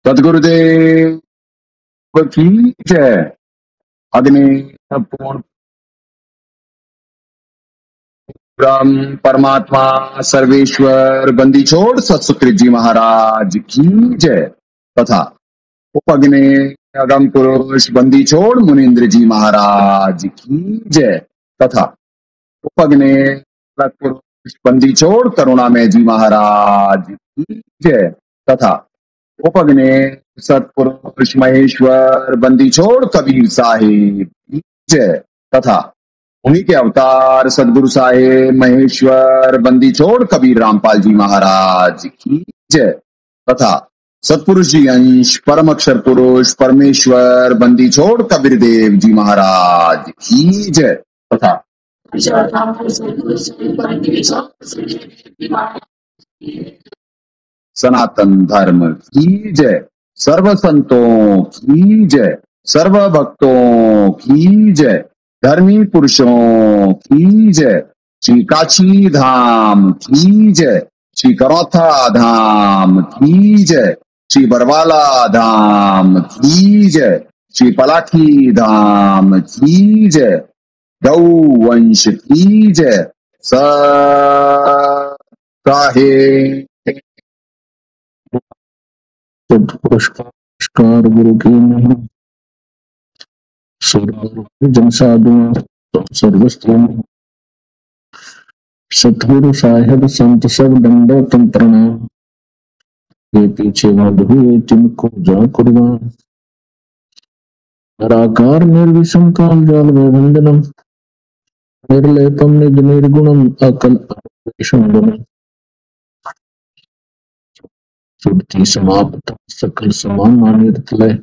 सदगुरुदेव की जय। अग्नि पूर्ण ब्रह्म परमात्मा सर्वेश्वर बंदी छोड़ सतसुकृत जी महाराज की जय तथा उपग्नि अगम पुरुष बंदी छोड़ मुनीन्द्र जी महाराज की जय तथा उपग्नि अलग पुरुष बंदी छोड़ करुणामय जी महाराज की जय तथा उपग्नि सतपुरुष महेश्वर बंदी छोड़ कबीर साहिब की जय तथा उन्हीं के अवतार सदगुरु साहिब महेश्वर बंदी छोड़ कबीर रामपाल जी महाराज की जय तथा सतपुरुष जी अंश परम अक्षर पुरुष परमेश्वर बंदी छोड़ कबीर देव जी महाराज की जय तथा सनातन धर्म की जय। सर्व संतों की जय। सर्व भक्तों की जय। धर्मी पुरुषों की जय। श्री काशी धाम की जय। श्री करौथा धाम की जय। श्री बरवाला धाम की जय। श्री पलाठी धाम की जय। गौ वंश की जय। साहे पुरस्कार गुरु की महिमा जन साधु सर्वस्व सतगुरु साहेब संत सब दंडोतम प्रणाम। ये पीछे बंद हुए जिनको जा कुर्बान। निराकार निर्विषम काल जाल वंदनम निर्लेपम निज निर्गुणम अकल सुरति समाप्त सकल समान निर्तलय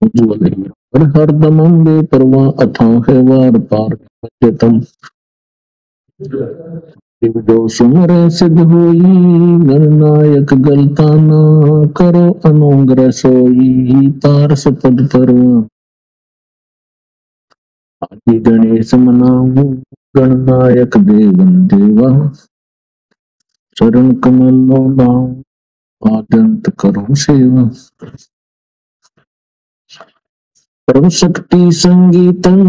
उज्ज्वल पर हरदमं बेपरवाह अथाह है वार पार जतम जो सुमर सिद्ध होई गणनायक गलताना करो अनुग्रह सोई पारस पद परवा आदि गणेश मनाऊ गणनायक देवन देवा चरण कमल लाऊं आदंत करो सेवा परम शक्ति संगीतम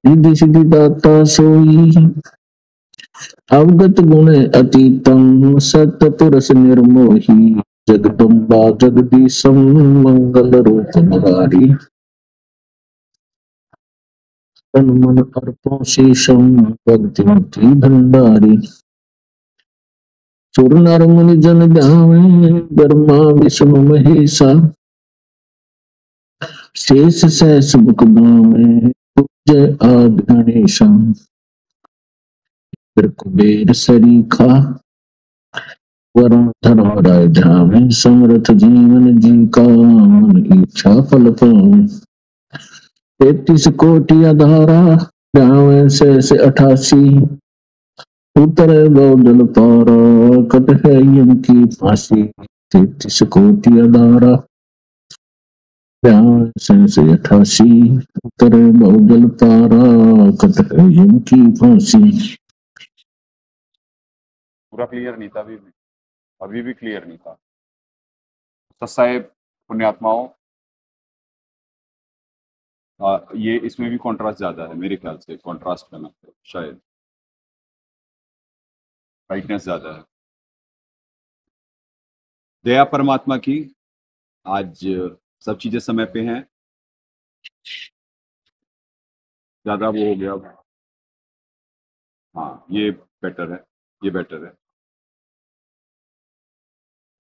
रिद्धि सिद्धि दाता सोई अवगत गुण अतीतम सत्य पुरुष निर्मोही जगदम्बा जगदीशम मंगल रूप मुरारी तन मन अर्पण शेषम भक्ति मुक्ति भंडारी सुर नर मुनि जन ध्यावे ब्रह्मा विष्णु महेशा शेष सहस मुख गावे जय आदि गणेशा कुबेर सरीखा वरुण धर्मराय ध्यावे समर्थ जीवन जी का मन इच्छा फल पावे 33 कोटि आधारा ध्यावे से 88 उतरे बहुजल पारा कट है यम की फांसी 33 कोटि आधारा ध्यावे से 88 उतरे बहुजल पारा कट है यम की फांसी। पूरा क्लियर नहीं था अभी भी क्लियर नहीं था। साहेब पुण्यात्माओं, ये इसमें भी कॉन्ट्रास्ट ज्यादा है मेरे ख्याल से। कॉन्ट्रास्ट करना शायद ब्राइटनेस ज्यादा है। दया परमात्मा की आज सब चीजें समय पे हैं। ज्यादा वो हो गया। हाँ, ये बेटर है, ये बेटर है।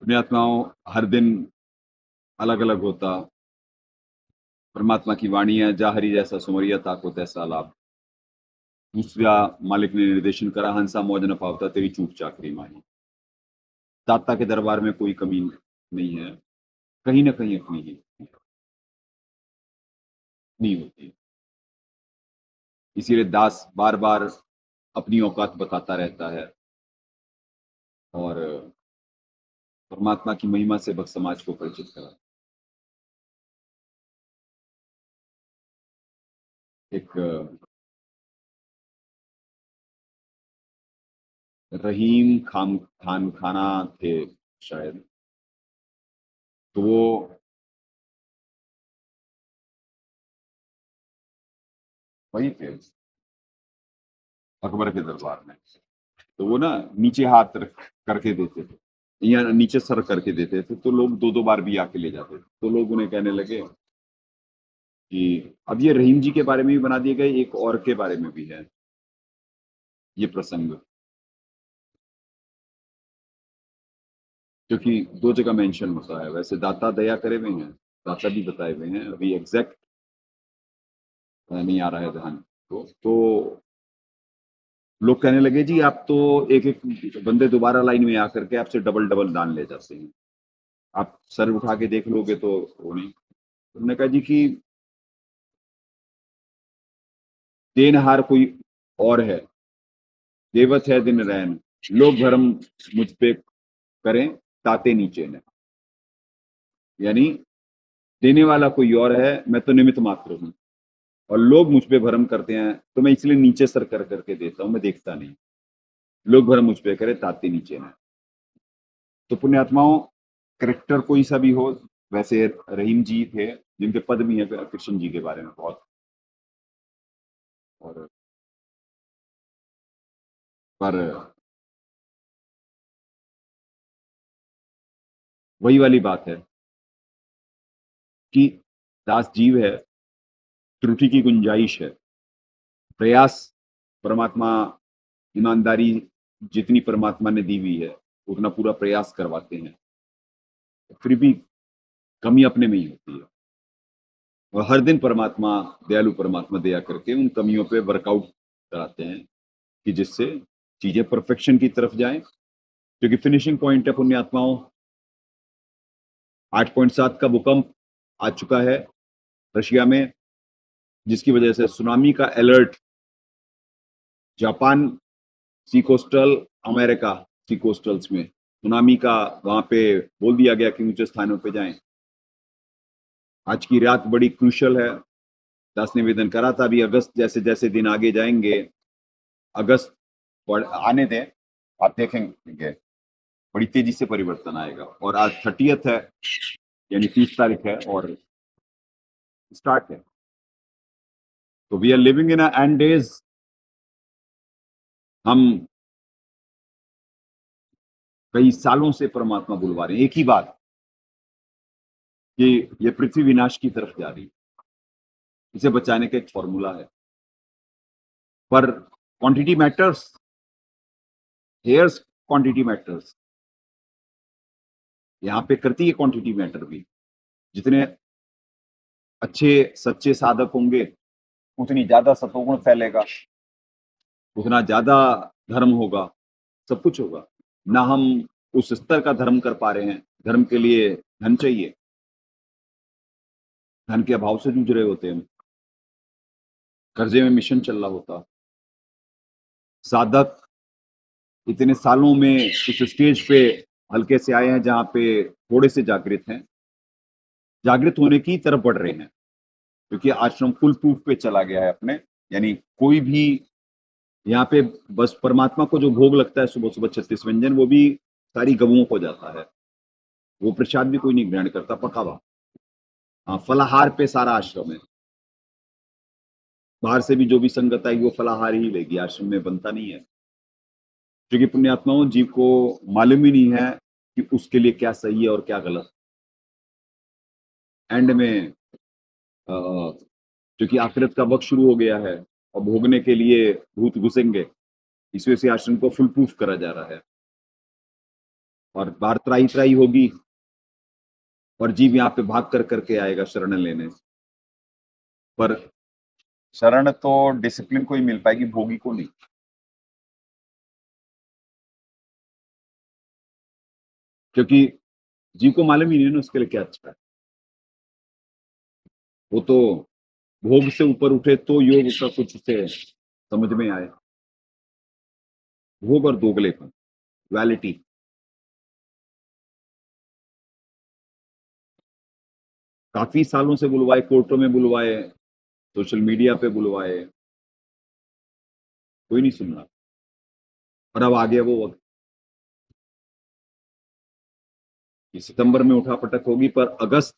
पुण्यात्माओं, हर दिन अलग अलग होता। परमात्मा की वाणी है, जाहरी जैसा सुमरिया ताको तैसा लाभ। दूसरा मालिक ने निर्देशन करा, हंसा मौज न पावता तेरी चूक चाकरी माही। दाता के दरबार में कोई कमी नहीं है, कहीं ना कहीं अपनी ही नहीं होती। इसीलिए दास बार बार अपनी औकात बताता रहता है और परमात्मा की महिमा से भक्त समाज को परिचित करा। एक रहीम खान खाना थे शायद, तो वो वही थे अकबर के दरबार में। तो वो ना नीचे हाथ रख करके देते थे या नीचे सर करके देते थे, तो लोग दो दो बार भी आके ले जाते थे। तो लोग उन्हें कहने लगे कि अब ये रहीम जी के बारे में भी बना दिए गए, एक और के बारे में भी है ये प्रसंग, क्योंकि दो जगह मेंशन होता है। वैसे दाता दया करे हुए हैं, दाता भी बताए हुए हैं, अभी एग्जैक्ट नहीं आ रहा है ध्यान। तो लोग कहने लगे जी आप तो एक एक बंदे दोबारा लाइन में आकर के आपसे डबल डबल दान ले जाते हैं, आप सर उठा के देख लोगे तो वो नहीं। उन्होंने कहा जी कि देनहार कोई और है, देवत है दिन रैन, लोग भरम मुझ पे करें ताते नीचे ने। यानी देने वाला कोई और है, मैं तो निमित्त मात्र हूं, और लोग मुझ पे भरम करते हैं तो मैं इसलिए नीचे सर कर करके देता हूं, मैं देखता नहीं। लोग भरम मुझ पे करे ताते नीचे ने। तो पुण्यात्माओं, करेक्टर कोई सा भी हो, वैसे रहीम जी थे जिनके पद भी है कृष्ण जी के बारे में बहुत। और पर वही वाली बात है कि दास जीव है, त्रुटि की गुंजाइश है, प्रयास परमात्मा, ईमानदारी जितनी परमात्मा ने दी हुई है उतना पूरा प्रयास करवाते हैं, फिर भी कमी अपने में ही होती है। और हर दिन परमात्मा, दयालु परमात्मा दया करके उन कमियों पे वर्कआउट कराते हैं कि जिससे चीजें परफेक्शन की तरफ जाएं। क्योंकि फिनिशिंग पॉइंट है पुण्यात्माओं, 8.7 का भूकंप आ चुका है रशिया में, जिसकी वजह से सुनामी का अलर्ट जापान सी कोस्टल, अमेरिका सी कोस्टल्स में सुनामी का वहां पे बोल दिया गया कि ऊंचे स्थानों पे जाएं। आज की रात बड़ी क्रूशल है। दास निवेदन करा था अभी, अगस्त जैसे जैसे दिन आगे जाएंगे, अगस्त आने दें, आप देखेंगे बड़ी तेजी से परिवर्तन आएगा। और आज 30th है, यानी 30 तारीख है और स्टार्ट है। तो we are living in end days. हम कई सालों से परमात्मा बुलवा रहे हैं एक ही बात, कि ये पृथ्वी विनाश की तरफ जा रही है, इसे बचाने का एक फॉर्मूला है। पर quantity matters, hairs quantity matters, यहां पे करती है क्वांटिटी मैटर भी। जितने अच्छे सच्चे साधक होंगे उतनी ज्यादा सतोगुण फैलेगा, उतना ज्यादा धर्म होगा, सब कुछ होगा। ना हम उस स्तर का धर्म कर पा रहे हैं, धर्म के लिए धन चाहिए, धन के अभाव से जूझ रहे होते हैं, कर्जे में मिशन चल रहा होता। साधक इतने सालों में इस स्टेज पे हल्के से आए हैं जहां पे थोड़े से जागृत हैं, जागृत होने की तरफ बढ़ रहे हैं, क्योंकि आश्रम फुल प्रूफ पे चला गया है अपने। यानी कोई भी यहाँ पे बस परमात्मा को जो भोग लगता है सुबह सुबह 36 व्यंजन, वो भी सारी गवों को जाता है, वो प्रसाद भी कोई नहीं ग्रहण करता, पका हुआ। हाँ, फलाहार पे सारा आश्रम है। बाहर से भी जो भी संगत आएगी वो फलाहार ही लेगी, आश्रम में बनता नहीं है। क्योंकि पुण्यात्माओं, जीव को मालूम ही नहीं है कि उसके लिए क्या सही है और क्या गलत। एंड में क्योंकि आखिरत का वक्त शुरू हो गया है और भोगने के लिए भूत घुसेंगे, इस वजह से आश्रम को फुल प्रूफ करा जा रहा है। और बाहर त्राई त्राई होगी और जीव यहाँ पे भाग कर करके आएगा शरण लेने। पर शरण तो डिसिप्लिन को ही मिल पाएगी, भोगी को नहीं। क्योंकि जीव को मालूम ही नहीं है ना उसके लिए क्या अच्छा है। वो तो भोग से ऊपर उठे तो योग का कुछ उसे समझ में आए। भोग और दोगलेपन, डुअलिटी। काफी सालों से बुलवाए, कोर्टों में बुलवाए, सोशल मीडिया पे बुलवाए, कोई नहीं सुन रहा। और अब आ गया वो वक्त ये सितंबर में उठापटक होगी, पर अगस्त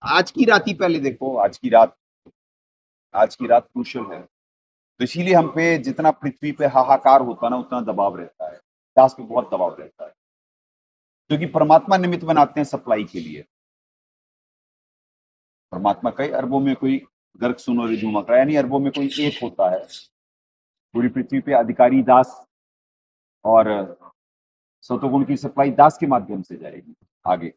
आज की रात ही पहले देखो, आज की रात क्रूशियल है। तो इसीलिए हम पे जितना पृथ्वी पे हाहाकार होता है ना, उतना दबाव रहता है, दास पे बहुत दबाव रहता है, क्योंकि परमात्मा निमित्त बनाते हैं सप्लाई के लिए। परमात्मा कई अरबों में कोई गर्क सुनोरी झुमक रहा है, यानी अरबों में कोई एक होता है। पूरी पृथ्वी पे अधिकारी दास और सतोगुण की सप्लाई दास के माध्यम से जाएगी आगे,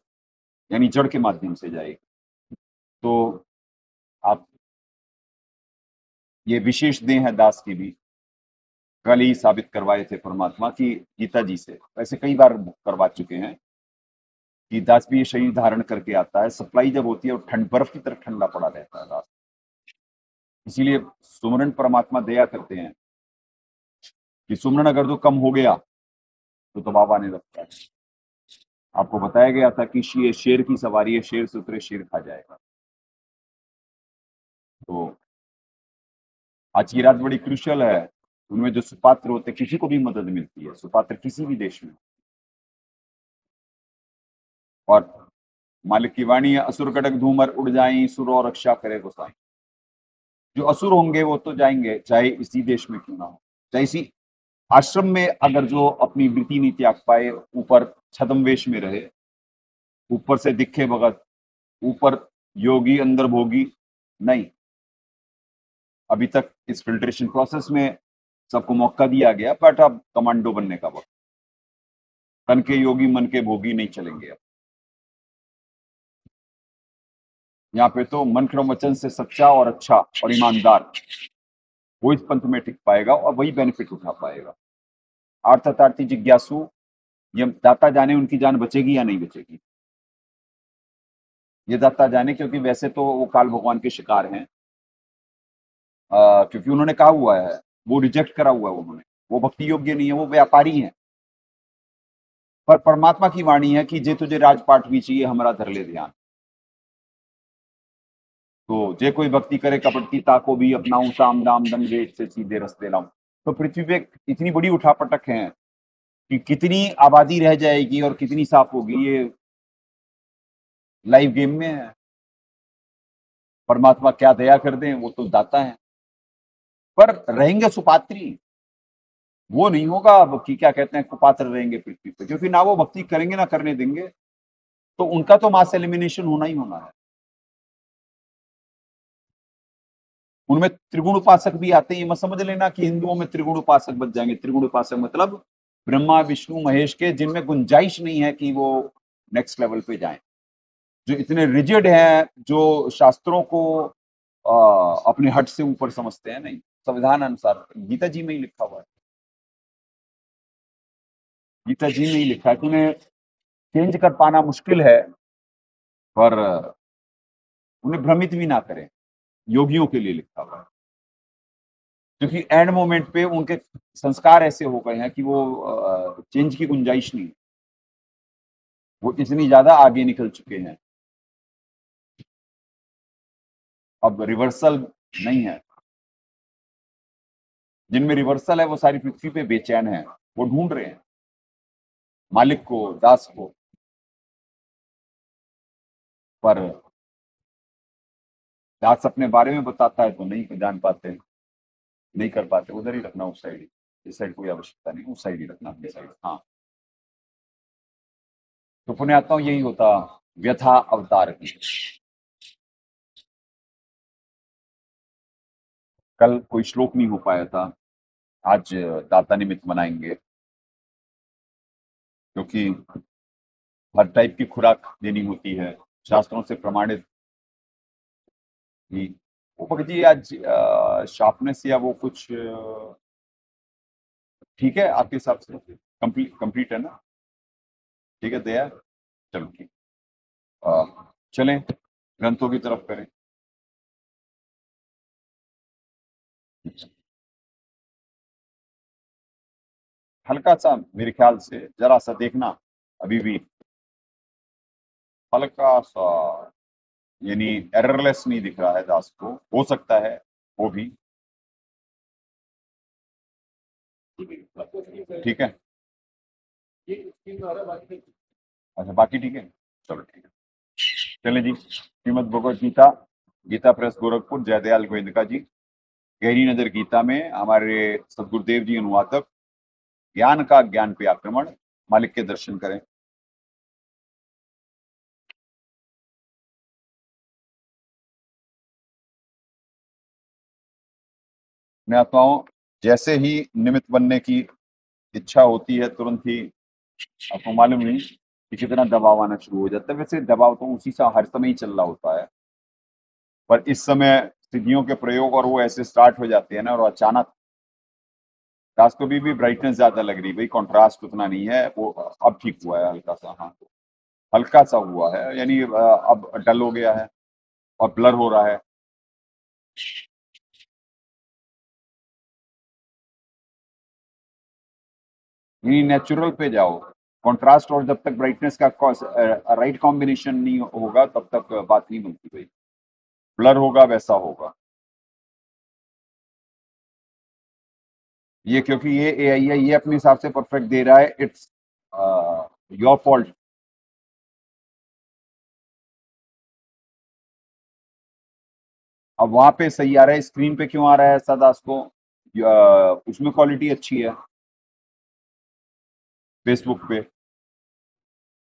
यानी जड़ के माध्यम से जाएगी। तो आप ये विशेष देह है दास की भी, कल ही साबित करवाए थे परमात्मा की गीता जी से, वैसे कई बार करवा चुके हैं कि दास भी ये शरीर धारण करके आता है। सप्लाई जब होती है वो ठंड बर्फ की तरह ठंडा पड़ा रहता है दास। इसीलिए सुमरन परमात्मा दया करते हैं कि सुमरन अगर तो कम हो गया तो दबाव आने लगता है। आपको बताया गया था कि शेर की सवारी है, शेर से उतरे शेर खा जाएगा। तो आज की रात बड़ी क्रूशियल है। उनमें जो सुपात्र होते हैं, किसी को भी मदद मिलती है, सुपात्र किसी भी देश में। और मालिक की वाणी है, असुर कटक धूमर उड़ जाएं, सुर और रक्षा करे गोसाई। जो असुर होंगे वो तो जाएंगे, चाहे इसी देश में क्यों ना हो, चाहे इसी आश्रम में अगर जो अपनी वृत्ति नहीं त्याग पाए, ऊपर छद्मवेश में रहे, ऊपर से दिखे भगत, ऊपर योगी अंदर भोगी, नहीं। अभी तक इस फिल्ट्रेशन प्रोसेस में सबको मौका दिया गया, बट अब कमांडो बनने का वक्त। तन के योगी मन के भोगी नहीं चलेंगे अब। यहाँ पे तो मन क्रम वचन से सच्चा और अच्छा और ईमानदार वो इस पंथ में टिक पाएगा और वही बेनिफिट उठा पाएगा। अर्थार्थी जिज्ञासु ये दाता जाने उनकी जान बचेगी या नहीं बचेगी, ये दाता जाने, क्योंकि वैसे तो वो काल भगवान के शिकार हैं। क्योंकि उन्होंने कहा हुआ है, वो रिजेक्ट करा हुआ है उन्होंने, वो भक्ति योग्य नहीं है, वो व्यापारी हैं। पर परमात्मा की वाणी है कि जे तुझे राजपाट भी चाहिए, हमारा धर ले ध्यान। तो जे कोई भक्ति करे कपट की ताको भी, अपनाऊं साम दाम दंड वेद से सीधे रस्ते लाऊं। तो पृथ्वी पे इतनी बड़ी उठापटक है कि कितनी आबादी रह जाएगी और कितनी साफ होगी, ये लाइव गेम में है। परमात्मा क्या दया कर दें, वो तो दाता है। पर रहेंगे सुपात्री, वो नहीं होगा अब कि क्या कहते हैं कुपात्र रहेंगे पृथ्वी पे, क्योंकि ना वो भक्ति करेंगे ना करने देंगे, तो उनका तो मास एलिमिनेशन होना ही होना है। उनमें त्रिगुण उपासक भी आते हैं, ये मत समझ लेना कि हिंदुओं में त्रिगुण उपासक बच जाएंगे। त्रिगुण उपासक मतलब ब्रह्मा विष्णु महेश के, जिनमें गुंजाइश नहीं है कि वो नेक्स्ट लेवल पे जाएं, जो इतने रिजिड हैं, जो शास्त्रों को अपने हट से ऊपर समझते हैं। नहीं, संविधान अनुसार गीता जी में ही लिखा हुआ है, गीता जी में ही लिखा है कि उन्हें चेंज कर पाना मुश्किल है, पर उन्हें भ्रमित भी ना करें, योगियों के लिए लिखा हुआ है। क्योंकि एंड मोमेंट पे उनके संस्कार ऐसे हो गए हैं कि वो चेंज की गुंजाइश नहीं, वो इतनी ज्यादा आगे निकल चुके हैं, अब रिवर्सल नहीं है। जिनमें रिवर्सल है वो सारी पृथ्वी पे बेचैन है, वो ढूंढ रहे हैं मालिक को, दास को। पर दास अपने बारे में बताता है तो नहीं जान पाते, नहीं कर पाते। उधर ही रखना, उस साइड ही, इस साइड कोई आवश्यकता नहीं, उस साइड ही रखना, अपनी साइड। हाँ, तो पुण्यात्माओं यही होता व्यथा अवतार की। कल कोई श्लोक नहीं हो पाया था, आज दाता निमित्त मनाएंगे, क्योंकि हर टाइप की खुराक देनी होती है, शास्त्रों से प्रमाणित ही। वो भगत जी आज शार्पनेस या वो कुछ ठीक है आपके हिसाब से? कंप्लीट है ना? ठीक है दया, चलो ठीक। चलें ग्रंथों की तरफ करें। हल्का सा मेरे ख्याल से जरा सा देखना, अभी भी हल्का सा, यानी एररलेस नहीं दिख रहा है दास को, हो सकता है वो भी ठीक है। अच्छा बाकी ठीक है, चलो ठीक है। चलिए जी, श्रीमद भगवद गीता, गीता प्रेस गोरखपुर, जयदयाल गोविंदका जी, गहरी नजर गीता में हमारे सदगुरुदेव जी अनुवादक, ज्ञान का ज्ञान पे आक्रमण, मालिक के दर्शन करें। मैं आत्माओं, जैसे ही निमित्त बनने की इच्छा होती है तुरंत ही आपको मालूम नहीं कि कितना दबाव आना शुरू हो जाता है। वैसे दबाव तो उसी सा हर समय ही चल रहा होता है, पर इस समय सिद्धियों के प्रयोग और वो ऐसे स्टार्ट हो जाते हैं ना, और अचानक रात को भी ब्राइटनेस ज्यादा लग रही, भाई कॉन्ट्रास्ट उतना नहीं है, वो अब ठीक हुआ है हल्का सा, हाँ हल्का सा हुआ है, यानी अब डल हो गया है और ब्लर हो रहा है। यानी नेचुरल पे जाओ, कॉन्ट्रास्ट और जब तक ब्राइटनेस का राइट कॉम्बिनेशन नहीं होगा तब तक बात नहीं बनती भाई, ब्लर होगा वैसा होगा। ये क्योंकि ये एआई है, ये अपने हिसाब से परफेक्ट दे रहा है, इट्स योर फॉल्ट। अब वहां पे सही आ रहा है, स्क्रीन पे क्यों आ रहा है ऐसा दास को? उसमें क्वालिटी अच्छी है, फेसबुक पे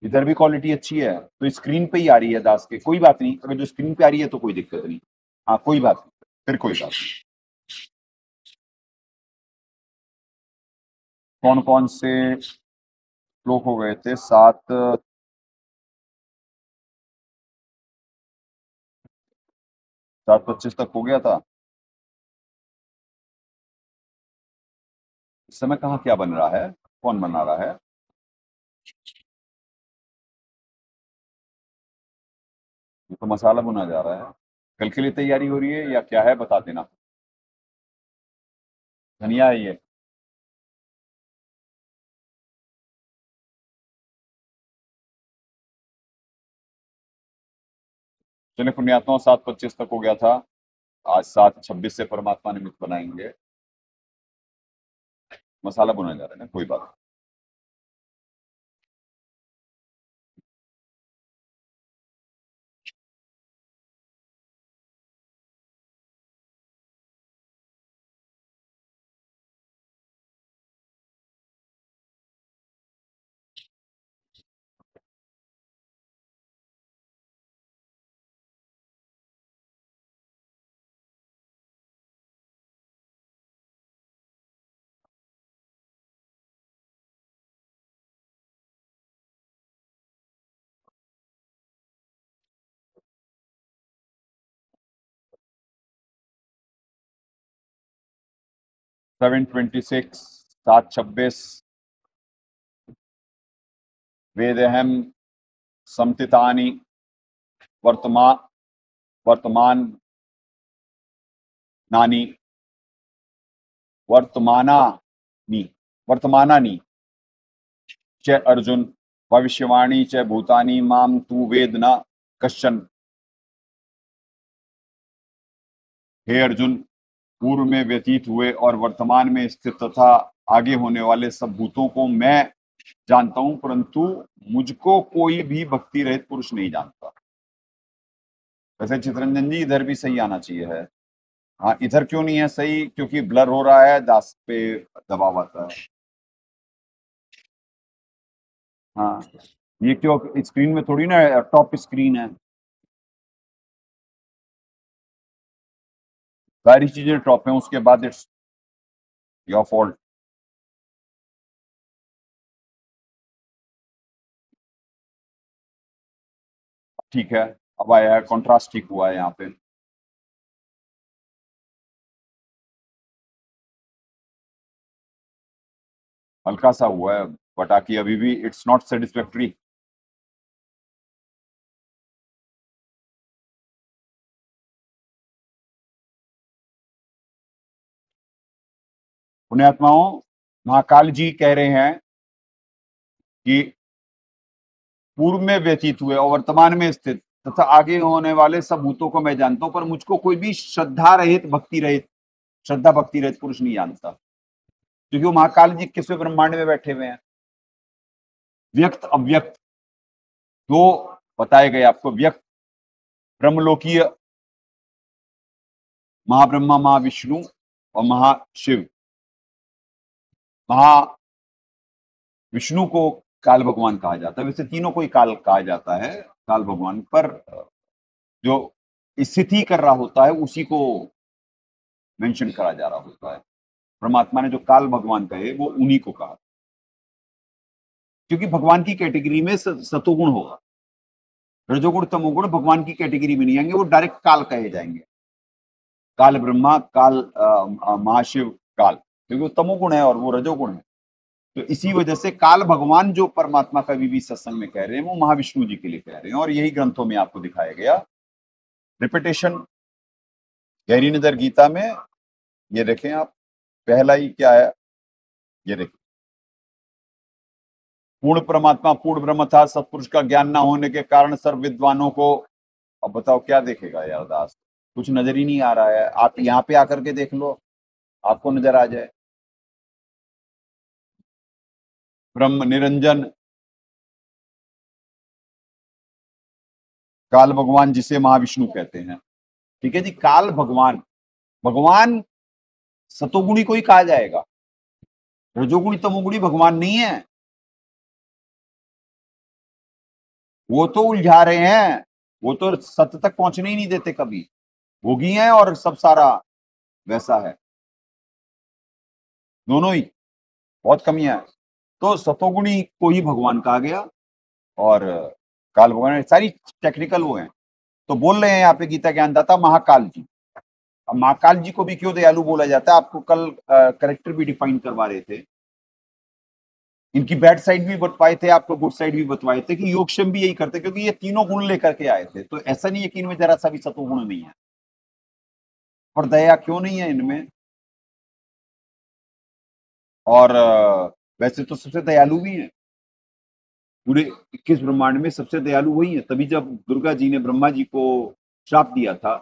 इधर भी क्वालिटी अच्छी है, तो स्क्रीन पे ही आ रही है दास के, कोई बात नहीं, अगर जो स्क्रीन पे आ रही है तो कोई दिक्कत नहीं, हाँ कोई बात नहीं, फिर कोई बात नहीं। कौन कौन से श्लोक हो गए थे? 7:25 तक हो गया था। इस समय कहाँ क्या बन रहा है, कौन बना रहा है? ये तो मसाला भुना जा रहा है, कल के लिए तैयारी हो रही है या क्या है बता देना। धनिया है ये। चलिए पुण्यात्माओं, 7:25 तक हो गया था, आज 7:26 से परमात्मा निमित्त बनाएंगे। मसाला भुना जा रहा है ना, कोई बात नहीं। सेवन 26, 7:26, वेदेहम समतितानि वर्तमान नानी वर्तमानानि च अर्जुन, भविष्यवाणी च भूतानि माम तू वेद न कश्चन। हे अर्जुन, पूर्व में व्यतीत हुए और वर्तमान में स्थित तथा आगे होने वाले सब भूतों को मैं जानता हूं, परंतु मुझको कोई भी भक्ति रहित पुरुष नहीं जानता। वैसे चितरंजन जी इधर भी सही आना चाहिए है, हाँ इधर क्यों नहीं है सही? क्योंकि ब्लर हो रहा है, दास पे दबाव आता है। हाँ ये क्यों, स्क्रीन में थोड़ी ना, टॉप स्क्रीन है, सारी चीजें टॉप है, उसके बाद इट्स योर फॉल्ट। ठीक है, अब आया है कॉन्ट्रास्ट, ठीक हुआ है यहाँ पे। हल्का सा हुआ है, बट आकी अभी भी इट्स नॉट सेटिस्फैक्ट्री। पुण्यात्माओं, महाकाल जी कह रहे हैं कि पूर्व में व्यतीत हुए और वर्तमान में स्थित तथा आगे होने वाले सब भूतों को मैं जानता हूं, पर मुझको कोई भी श्रद्धा रहित भक्ति रहित पुरुष नहीं जानता, क्योंकि वो महाकाल जी किसवें ब्रह्मांड में बैठे हुए हैं। व्यक्त अव्यक्त दो बताए गए आपको। व्यक्त ब्रह्मलोकीय महाब्रह्मा, महाविष्णु और महाशिव। महाविष्णु को काल भगवान कहा जाता है, वैसे तीनों को ही काल कहा जाता है काल भगवान, पर जो स्थिति कर रहा होता है उसी को मेंशन करा जा रहा होता है। परमात्मा ने जो काल भगवान कहे वो उन्हीं को कहा, क्योंकि भगवान की कैटेगरी में सतोगुण होगा, रजोगुण तमोगुण भगवान की कैटेगरी में नहीं आएंगे, वो डायरेक्ट काल कहे जाएंगे। काल ब्रह्मा, काल महाशिव, काल, क्योंकि वो तमोगुण है और वो रजोगुण है। तो इसी वजह से काल भगवान जो परमात्मा का भी सत्संग में कह रहे हैं वो महाविष्णु जी के लिए कह रहे हैं, और यही ग्रंथों में आपको दिखाया गया। रिपीटेशन गहरी नजर गीता में ये देखें आप, पहला ही क्या है, ये देखें, पूर्ण परमात्मा पूर्ण ब्रह्म था, सत्पुरुष का ज्ञान ना होने के कारण सर्व विद्वानों को। अब बताओ क्या देखेगा यार दास, कुछ नजर ही नहीं आ रहा है। आप यहाँ पे आकर के देख लो, आपको नजर आ जाए। ब्रह्म निरंजन काल भगवान, जिसे महाविष्णु कहते हैं। ठीक है जी, काल भगवान, भगवान सतोगुणी को ही कहा जाएगा, रजोगुणी तमोगुणी भगवान नहीं है। वो तो उलझा रहे हैं, वो तो सत्य तक पहुंचने ही नहीं देते कभी, भोगी हैं और सब सारा वैसा है, दोनों ही बहुत कमियां है। तो सतोगुणी को ही भगवान कहा गया और काल भगवान, सारी टेक्निकल वो हैं। तो बोल रहे हैं यहाँ पे गीता ज्ञानदाता महाकाल जी। अब महाकाल जी को भी क्यों दयालु बोला जाता है, आपको कल करेक्टर भी डिफाइन करवा रहे थे, इनकी बैड साइड भी बतवाए थे, आपको गुड साइड भी बतवाए थे कि योगक्षेम भी यही करते, क्योंकि ये तीनों गुण लेकर के आए थे। तो ऐसा नहीं है कि इनमें जरा सा भी सतोगुण नहीं है, पर दया क्यों नहीं है इनमें। और वैसे तो सबसे दयालु भी है, पूरे 21 ब्रह्मांड में सबसे दयालु वही है। तभी जब दुर्गा जी ने ब्रह्मा जी को श्राप दिया था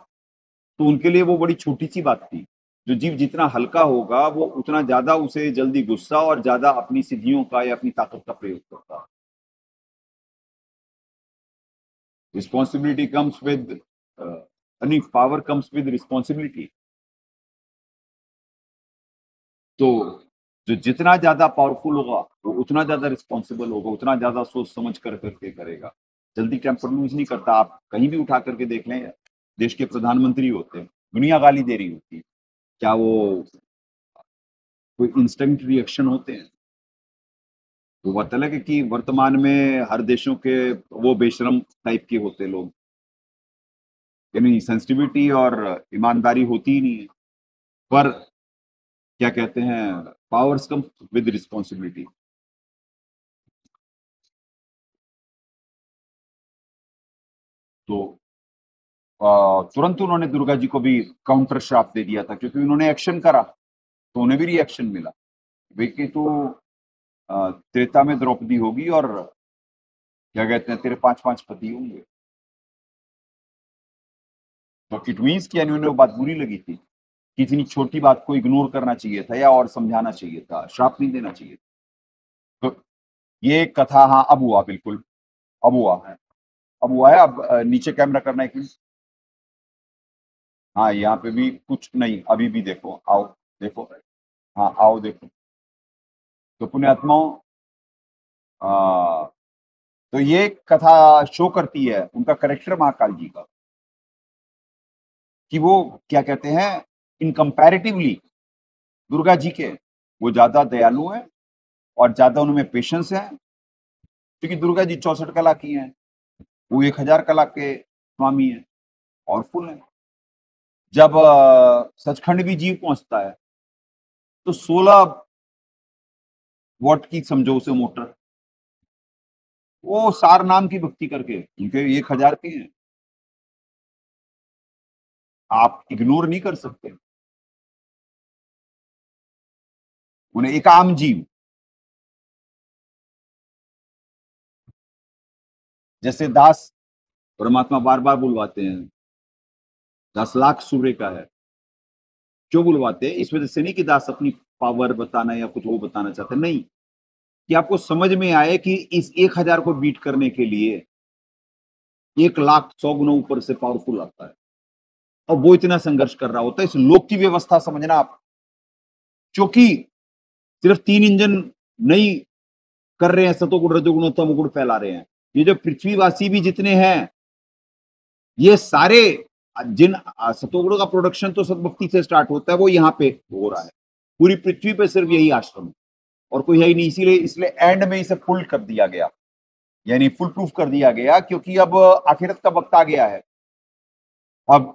तो उनके लिए वो बड़ी छोटी सी बात थी। जो जीव जितना हल्का होगा वो उतना ज्यादा उसे जल्दी गुस्सा और ज्यादा अपनी सिद्धियों का या अपनी ताकत का प्रयोग करता है। Responsibility comes with power comes with responsibility. तो जो जितना ज्यादा पावरफुल होगा वो उतना ज्यादा रिस्पॉन्सिबल होगा, उतना ज्यादा सोच समझ कर करके करेगा, जल्दी टेम्पर लूज नहीं करता। आप कहीं भी उठा करके देख लें, देश के प्रधानमंत्री होते हैं, दुनिया गाली दे रही होती है, क्या वो कोई इंस्टेंट रिएक्शन होते हैं? तो बात अलग है कि वर्तमान में हर देशों के वो बेशरम टाइप के होते लोग, यानी सेंसिटिविटी और ईमानदारी होती ही नहीं है। पर क्या कहते हैं, पावर्स कम विद रिस्पॉन्सिबिलिटी। तो तुरंत उन्होंने दुर्गा जी को भी काउंटर श्राप दे दिया था, क्योंकि उन्होंने एक्शन करा तो उन्हें भी रिएक्शन मिला। वे कि तू त्रेता में द्रौपदी होगी और क्या कहते हैं तेरे 5-5 पति होंगे। तो इट मीन्स कि उन्हें वो बात बुरी लगी थी कि इतनी छोटी बात को इग्नोर करना चाहिए था या और समझाना चाहिए था, श्राप नहीं देना चाहिए। तो ये कथा, हाँ अब हुआ, बिल्कुल अब हुआ है, अब हुआ है। अब नीचे कैमरा करना है कि हाँ, यहाँ पे भी कुछ नहीं, अभी भी देखो, आओ देखो, हाँ आओ देखो। तो पुण्यात्माओं, तो ये कथा शो करती है उनका करेक्टर महाकाल जी का, कि वो क्या कहते हैं, इन कंपैरेटिवली दुर्गा जी के वो ज्यादा दयालु हैं और ज्यादा उनमें पेशेंस है, क्योंकि दुर्गा जी 64 कला की हैं, वो 1000 कला के स्वामी हैं, पावरफुल हैं। जब सचखंड भी जीव पहुंचता है तो 16 वॉट की समझो उसे मोटर, वो सार नाम की भक्ति करके, उनके 1000 के हैं, आप इग्नोर नहीं कर सकते उन्हें। एक आम जीव, जैसे दास परमात्मा बार बार बुलवाते हैं, 10 लाख सूर्य का है, क्यों बुलवाते हैं? इस वजह से नहीं कि दास अपनी पावर बताना या कुछ वो बताना चाहते, नहीं, कि आपको समझ में आए कि इस 1000 को बीट करने के लिए 1,00,000 100 गुना ऊपर से पावरफुल आता है, और वो इतना संघर्ष कर रहा होता है। इस लोक की व्यवस्था समझना आप, क्योंकि सिर्फ 3 इंजन नहीं कर रहे हैं, सतोगुण रजोगुण और तमोगुण फैला रहे हैं। ये जो पृथ्वीवासी भी जितने हैं, ये सारे जिन सतोगुण का प्रोडक्शन तो सद्भक्ति से स्टार्ट होता है, वो यहाँ पे हो रहा है। पूरी पृथ्वी पे सिर्फ यही आश्रम है और कोई है ही नहीं, इसीलिए इसलिए एंड में इसे फुल कर दिया गया, यानी फुल प्रूफ कर दिया गया, क्योंकि अब आखिरत का वक्त आ गया है। अब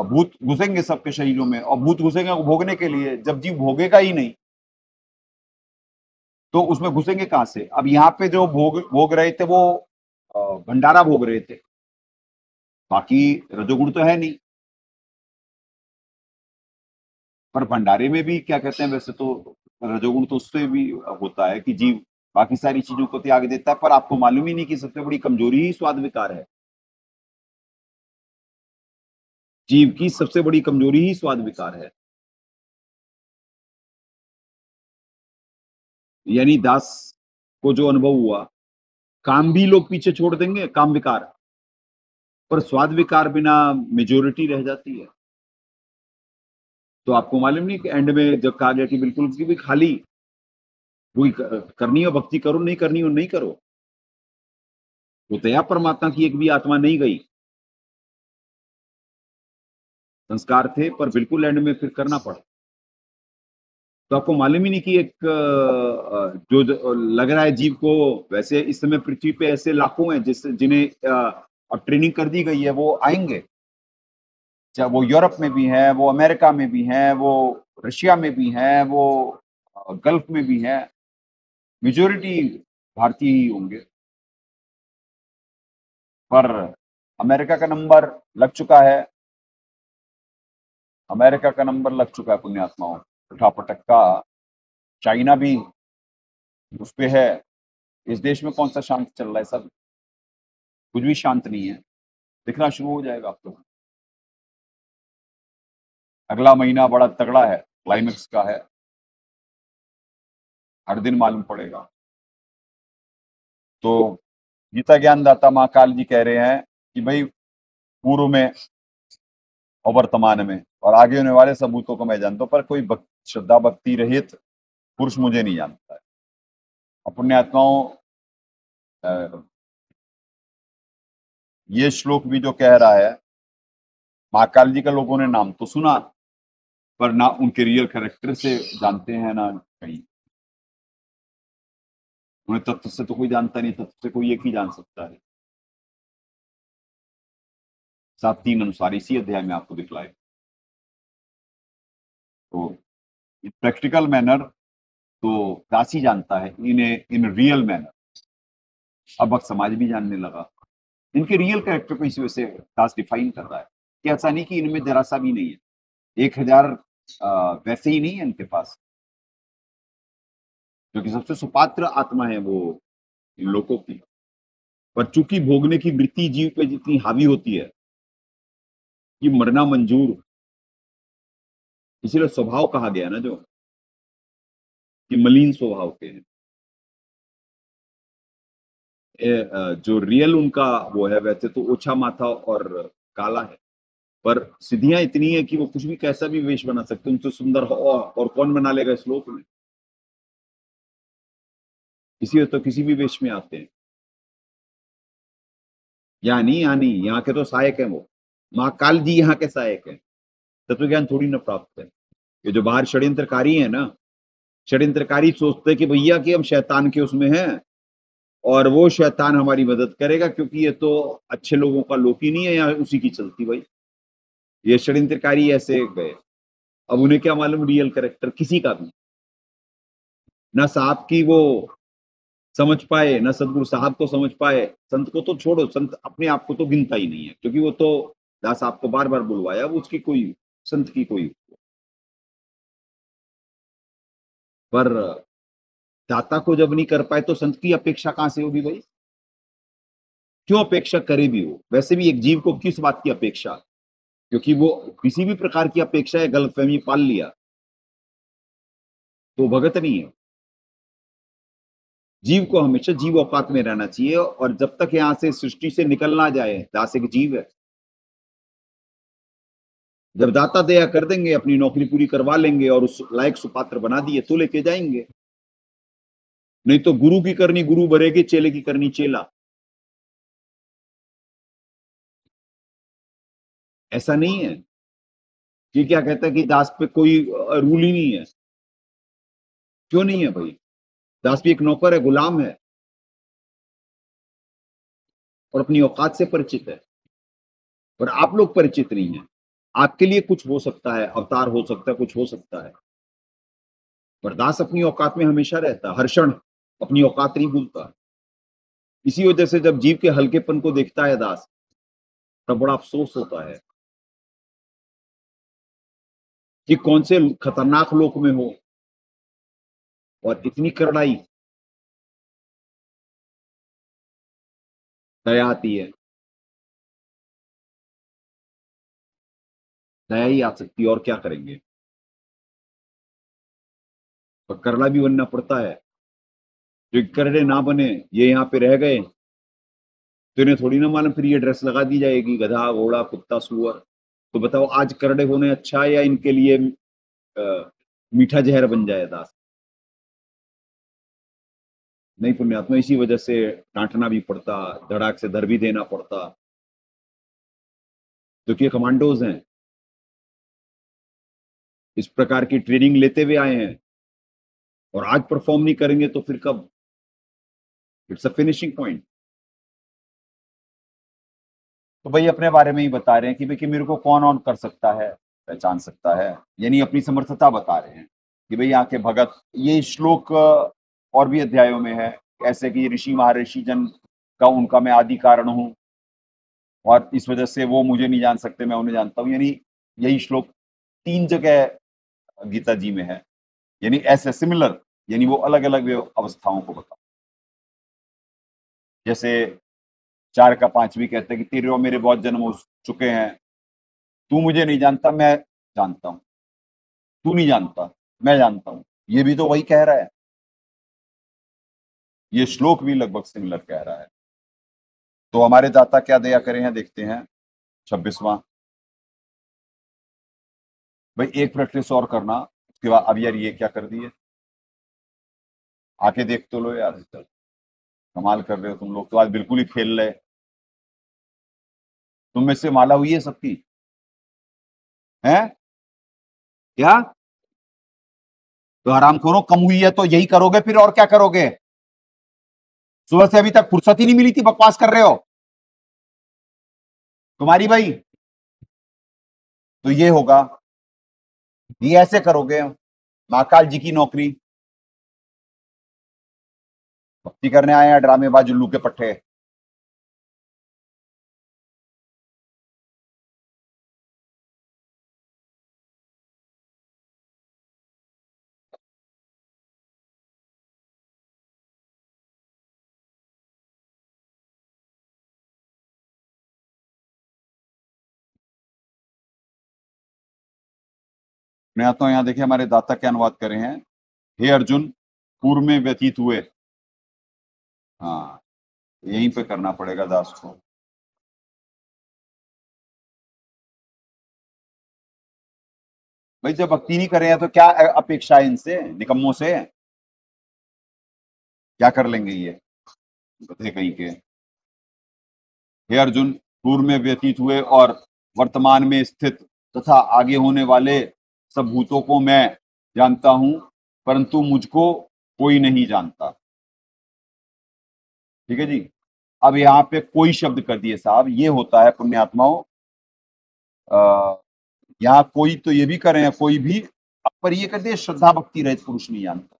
भूत घुसेंगे सबके शरीरों में, और भूत घुसेंगे भोगने के लिए। जब जीव भोगेगा ही नहीं तो उसमें घुसेंगे कहां से? अब यहाँ पे जो भोग रहे थे वो भंडारा भोग रहे थे, बाकी रजोगुण तो है नहीं। पर भंडारे में भी क्या कहते हैं, वैसे तो रजोगुण तो उससे भी होता है कि जीव बाकी सारी चीजों को त्याग देता है, पर आपको मालूम ही नहीं कि सबसे बड़ी कमजोरी ही स्वाद विकार है। जीव की सबसे बड़ी कमजोरी ही स्वाद विकार है। यानी दास को जो अनुभव हुआ, काम भी लोग पीछे छोड़ देंगे, काम विकार, पर स्वाद विकार बिना मेजोरिटी रह जाती है। तो आपको मालूम नहीं कि एंड में जब कहा गया कि बिल्कुल उसकी भी खाली, कोई करनी हो भक्ति करो, नहीं करनी हो नहीं करो, वो दया परमात्मा की एक भी आत्मा नहीं गई। संस्कार थे पर बिल्कुल एंड में फिर करना पड़ा। तो आपको मालूम ही नहीं कि एक जो लग रहा है जीव को, वैसे इस समय पृथ्वी पे ऐसे लाखों हैं जिन्हें अब ट्रेनिंग कर दी गई है, वो आएंगे, चाहे वो यूरोप में भी हैं, वो अमेरिका में भी हैं, वो रशिया में भी हैं, वो गल्फ में भी हैं, मेजोरिटी भारतीय ही होंगे। पर अमेरिका का नंबर लग चुका है, अमेरिका का नंबर लग चुका है पुण्यात्माओं, उठापटक का। चाइना भी उस पे है। इस देश में कौन सा शांत चल रहा है? सब कुछ भी शांत नहीं है। दिखना शुरू हो जाएगा आप लोग। अगला महीना बड़ा तगड़ा है, क्लाइमेक्स का है, हर दिन मालूम पड़ेगा। तो गीता ज्ञानदाता महाकाल जी कह रहे हैं कि भाई पूर्व में और वर्तमान में और आगे होने वाले सबूतों को मैं जानता हूं, पर कोई श्रद्धा भक्ति रहित पुरुष मुझे नहीं जानता है। पुण्यात्माओं, ये श्लोक भी जो कह रहा है, महाकाल जी का लोगों ने नाम तो सुना, पर ना उनके रियल कैरेक्टर से जानते हैं, ना कहीं। उन्हें तत्व से तो कोई जानता नहीं, तत्व से कोई एक ही जान सकता है। 7:3 अनुसार इसी अध्याय में आपको दिखलाए। तो प्रैक्टिकल मैनर तो दास ही जानता है, इन रियल मैनर अब वक्त समाज भी जानने लगा। इनके रियल कैरेक्टर को इसी वजह से दास डिफाइन कर रहा है कि ऐसा नहीं कि इनमें जरा सा भी नहीं है। 1000 वैसे ही नहीं है इनके पास, क्योंकि सबसे सुपात्र आत्मा है वो इन लोगों की। पर चूंकि भोगने की वृत्ति जीव पे जितनी हावी होती है कि मरना मंजूर, इसीलिए स्वभाव कहा गया ना जो कि मलिन स्वभाव के हैं। जो रियल उनका वो है, वैसे तो ओछा माथा और काला है, पर सिद्धियां इतनी है कि वो कुछ भी कैसा भी वेश बना सकते, उनसे सुंदर हो और कौन बना लेगा इस लोक में। इसीलिए तो किसी भी वेश में आते हैं। यहाँ नहीं, यहाँ के तो सहायक है वो। महाकाल जी यहाँ के सहायक है, तत्व ज्ञान थोड़ी ना प्राप्त है। ये जो बाहर षड्यंत्रकारी है ना, षड्यंत्रकारी सोचते हैं कि भैया कि हम शैतान के उसमें हैं और वो शैतान हमारी मदद करेगा, क्योंकि ये तो अच्छे लोगों का लोक ही नहीं है, यहाँ उसी की चलती भाई। ये षड्यंत्रकारी ऐसे गए। अब उन्हें क्या मालूम रियल कैरेक्टर किसी का भी, ना साहब की वो समझ पाए, ना सदगुरु साहब को समझ पाए। संत को तो छोड़ो, संत अपने आप को तो गिनता ही नहीं है, क्योंकि वो तो दास आपको बार बार बुलवाया, वो उसकी कोई संत की कोई। पर दाता को जब नहीं कर पाए तो संत की अपेक्षा कहां से होगी भाई? क्यों अपेक्षा करे भी हो? वैसे भी एक जीव को किस बात की अपेक्षा? क्योंकि वो किसी भी प्रकार की अपेक्षा या गलतफहमी पाल लिया तो भगत नहीं है। जीव को हमेशा जीव औकात में रहना चाहिए, और जब तक यहां से सृष्टि से निकल ना जाए, दास एक जीव है। जब दाता दया कर देंगे, अपनी नौकरी पूरी करवा लेंगे और उस लायक सुपात्र बना दिए तो लेके जाएंगे। नहीं तो गुरु की करनी गुरु भरेगी, चेले की करनी चेला। ऐसा नहीं है कि क्या कहता है कि दास पे कोई रूल ही नहीं है। क्यों नहीं है भाई? दास भी एक नौकर है, गुलाम है, और अपनी औकात से परिचित है। पर आप लोग परिचित नहीं है। आपके लिए कुछ हो सकता है, अवतार हो सकता है, कुछ हो सकता है, पर दास अपनी औकात में हमेशा रहता है, हर क्षण अपनी औकात नहीं भूलता। इसी वजह से जब जीव के हल्केपन को देखता है दास, तब बड़ा अफसोस होता है कि कौन से खतरनाक लोक में हो और इतनी करड़ाई। दया आती है, दया ही आ सकती है, और क्या करेंगे? पर करड़ा भी बनना पड़ता है। जो करड़े ना बने, ये यहाँ पे रह गए, तो इन्हें थोड़ी ना मालूम फिर ये ड्रेस लगा दी जाएगी, गधा घोड़ा कुत्ता सुअर। तो बताओ, आज करड़े होने अच्छा है या इनके लिए मीठा जहर बन जाए दास? नहीं पुण्यात्मा, इसी वजह से डांटना भी पड़ता, धड़ाक से दर भी देना पड़ता, क्योंकि ये कमांडोज हैं, इस प्रकार की ट्रेनिंग लेते हुए आए हैं, और आज परफॉर्म नहीं करेंगे तो फिर कब? It's a finishing point. तो भाई अपने बारे में ही बता रहे हैं कि भाई कि मेरे को कौन ऑन कर सकता है, पहचान सकता है, यानी अपनी समर्थता बता रहे हैं कि भाई यहाँ के भगत। ये श्लोक और भी अध्यायों में है, ऐसे कि ऋषि महर्षि जन का उनका मैं आदि कारण हूं, और इस वजह से वो मुझे नहीं जान सकते, मैं उन्हें जानता हूं। यानी यही श्लोक 3 जगह गीता जी में है, यानी ऐसे सिमिलर, यानी वो अलग अलग अवस्थाओं को बता। जैसे 4 का 5 भी कहते हैं कि तेरे और मेरे बहुत जन्म हो चुके हैं, तू मुझे नहीं जानता, मैं जानता हूं, तू नहीं जानता, मैं जानता हूं। ये भी तो वही कह रहा है, ये श्लोक भी लगभग सिमिलर कह रहा है। तो हमारे दाता क्या दया करे हैं, देखते हैं 26वां। भाई एक प्रैक्टिस और करना, उसके बाद। अब यार ये क्या कर दिए, आके देख तो लो यार, कमाल कर रहे हो तुम लोग तो, आज बिल्कुल ही खेल रहे। तुम में से माला हुई है सबकी? है क्या? तो हराम खोरो, कम हुई है तो यही करोगे फिर, और क्या करोगे? सुबह से अभी तक फुर्सत ही नहीं मिली थी, बकवास कर रहे हो तुम्हारी भाई। तो ये होगा, ये ऐसे करोगे, महाकाल जी की नौकरी। भक्ति करने आए हैं ड्रामेबाज उल्लू के पट्टे। मैं आता हूं, यहां देखिए हमारे दाता क्या अनुवाद करे हैं। हे अर्जुन, पूर्व में व्यतीत हुए। हाँ, यहीं पे करना पड़ेगा दास को। भाई जब भक्ति नहीं कर रहे हैं तो क्या अपेक्षा है इनसे, निकम्मों से? क्या कर लेंगे ये गधे कहीं के? हे अर्जुन, पूर्व में व्यतीत हुए और वर्तमान में स्थित तथा आगे होने वाले सब भूतों को मैं जानता हूं, परंतु मुझको कोई नहीं जानता। ठीक है जी। अब यहाँ पे कोई शब्द कर दिए साहब, ये होता है पुण्यात्माओं, यहाँ कोई तो ये भी कर रहे हैं, कोई भी, पर ये कर दिए श्रद्धा भक्ति रहित पुरुष नहीं जानता,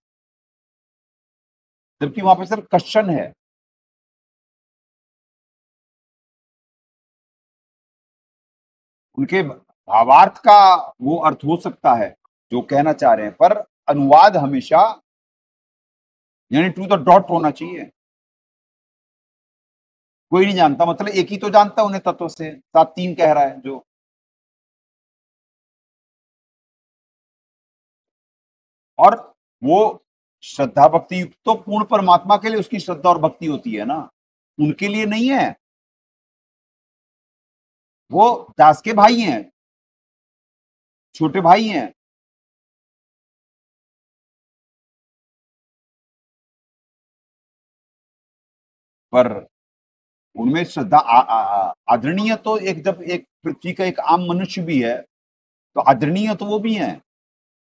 जबकि वहां पे सिर्फ क्वेश्चन है। उनके भावार्थ का वो अर्थ हो सकता है जो कहना चाह रहे हैं, पर अनुवाद हमेशा यानी टू द डॉट होना चाहिए। कोई नहीं जानता मतलब एक ही तो जानता है उन्हें तत्व से, 7-3 कह रहा है जो। और वो श्रद्धा भक्ति युक्त तो पूर्ण परमात्मा के लिए उसकी श्रद्धा और भक्ति होती है ना, उनके लिए नहीं है। वो दास के भाई हैं, छोटे भाई हैं। पर उनमें श्रद्धा आदरणीय तो एक, जब एक पृथ्वी का एक आम मनुष्य भी है तो आदरणीय तो वो भी है।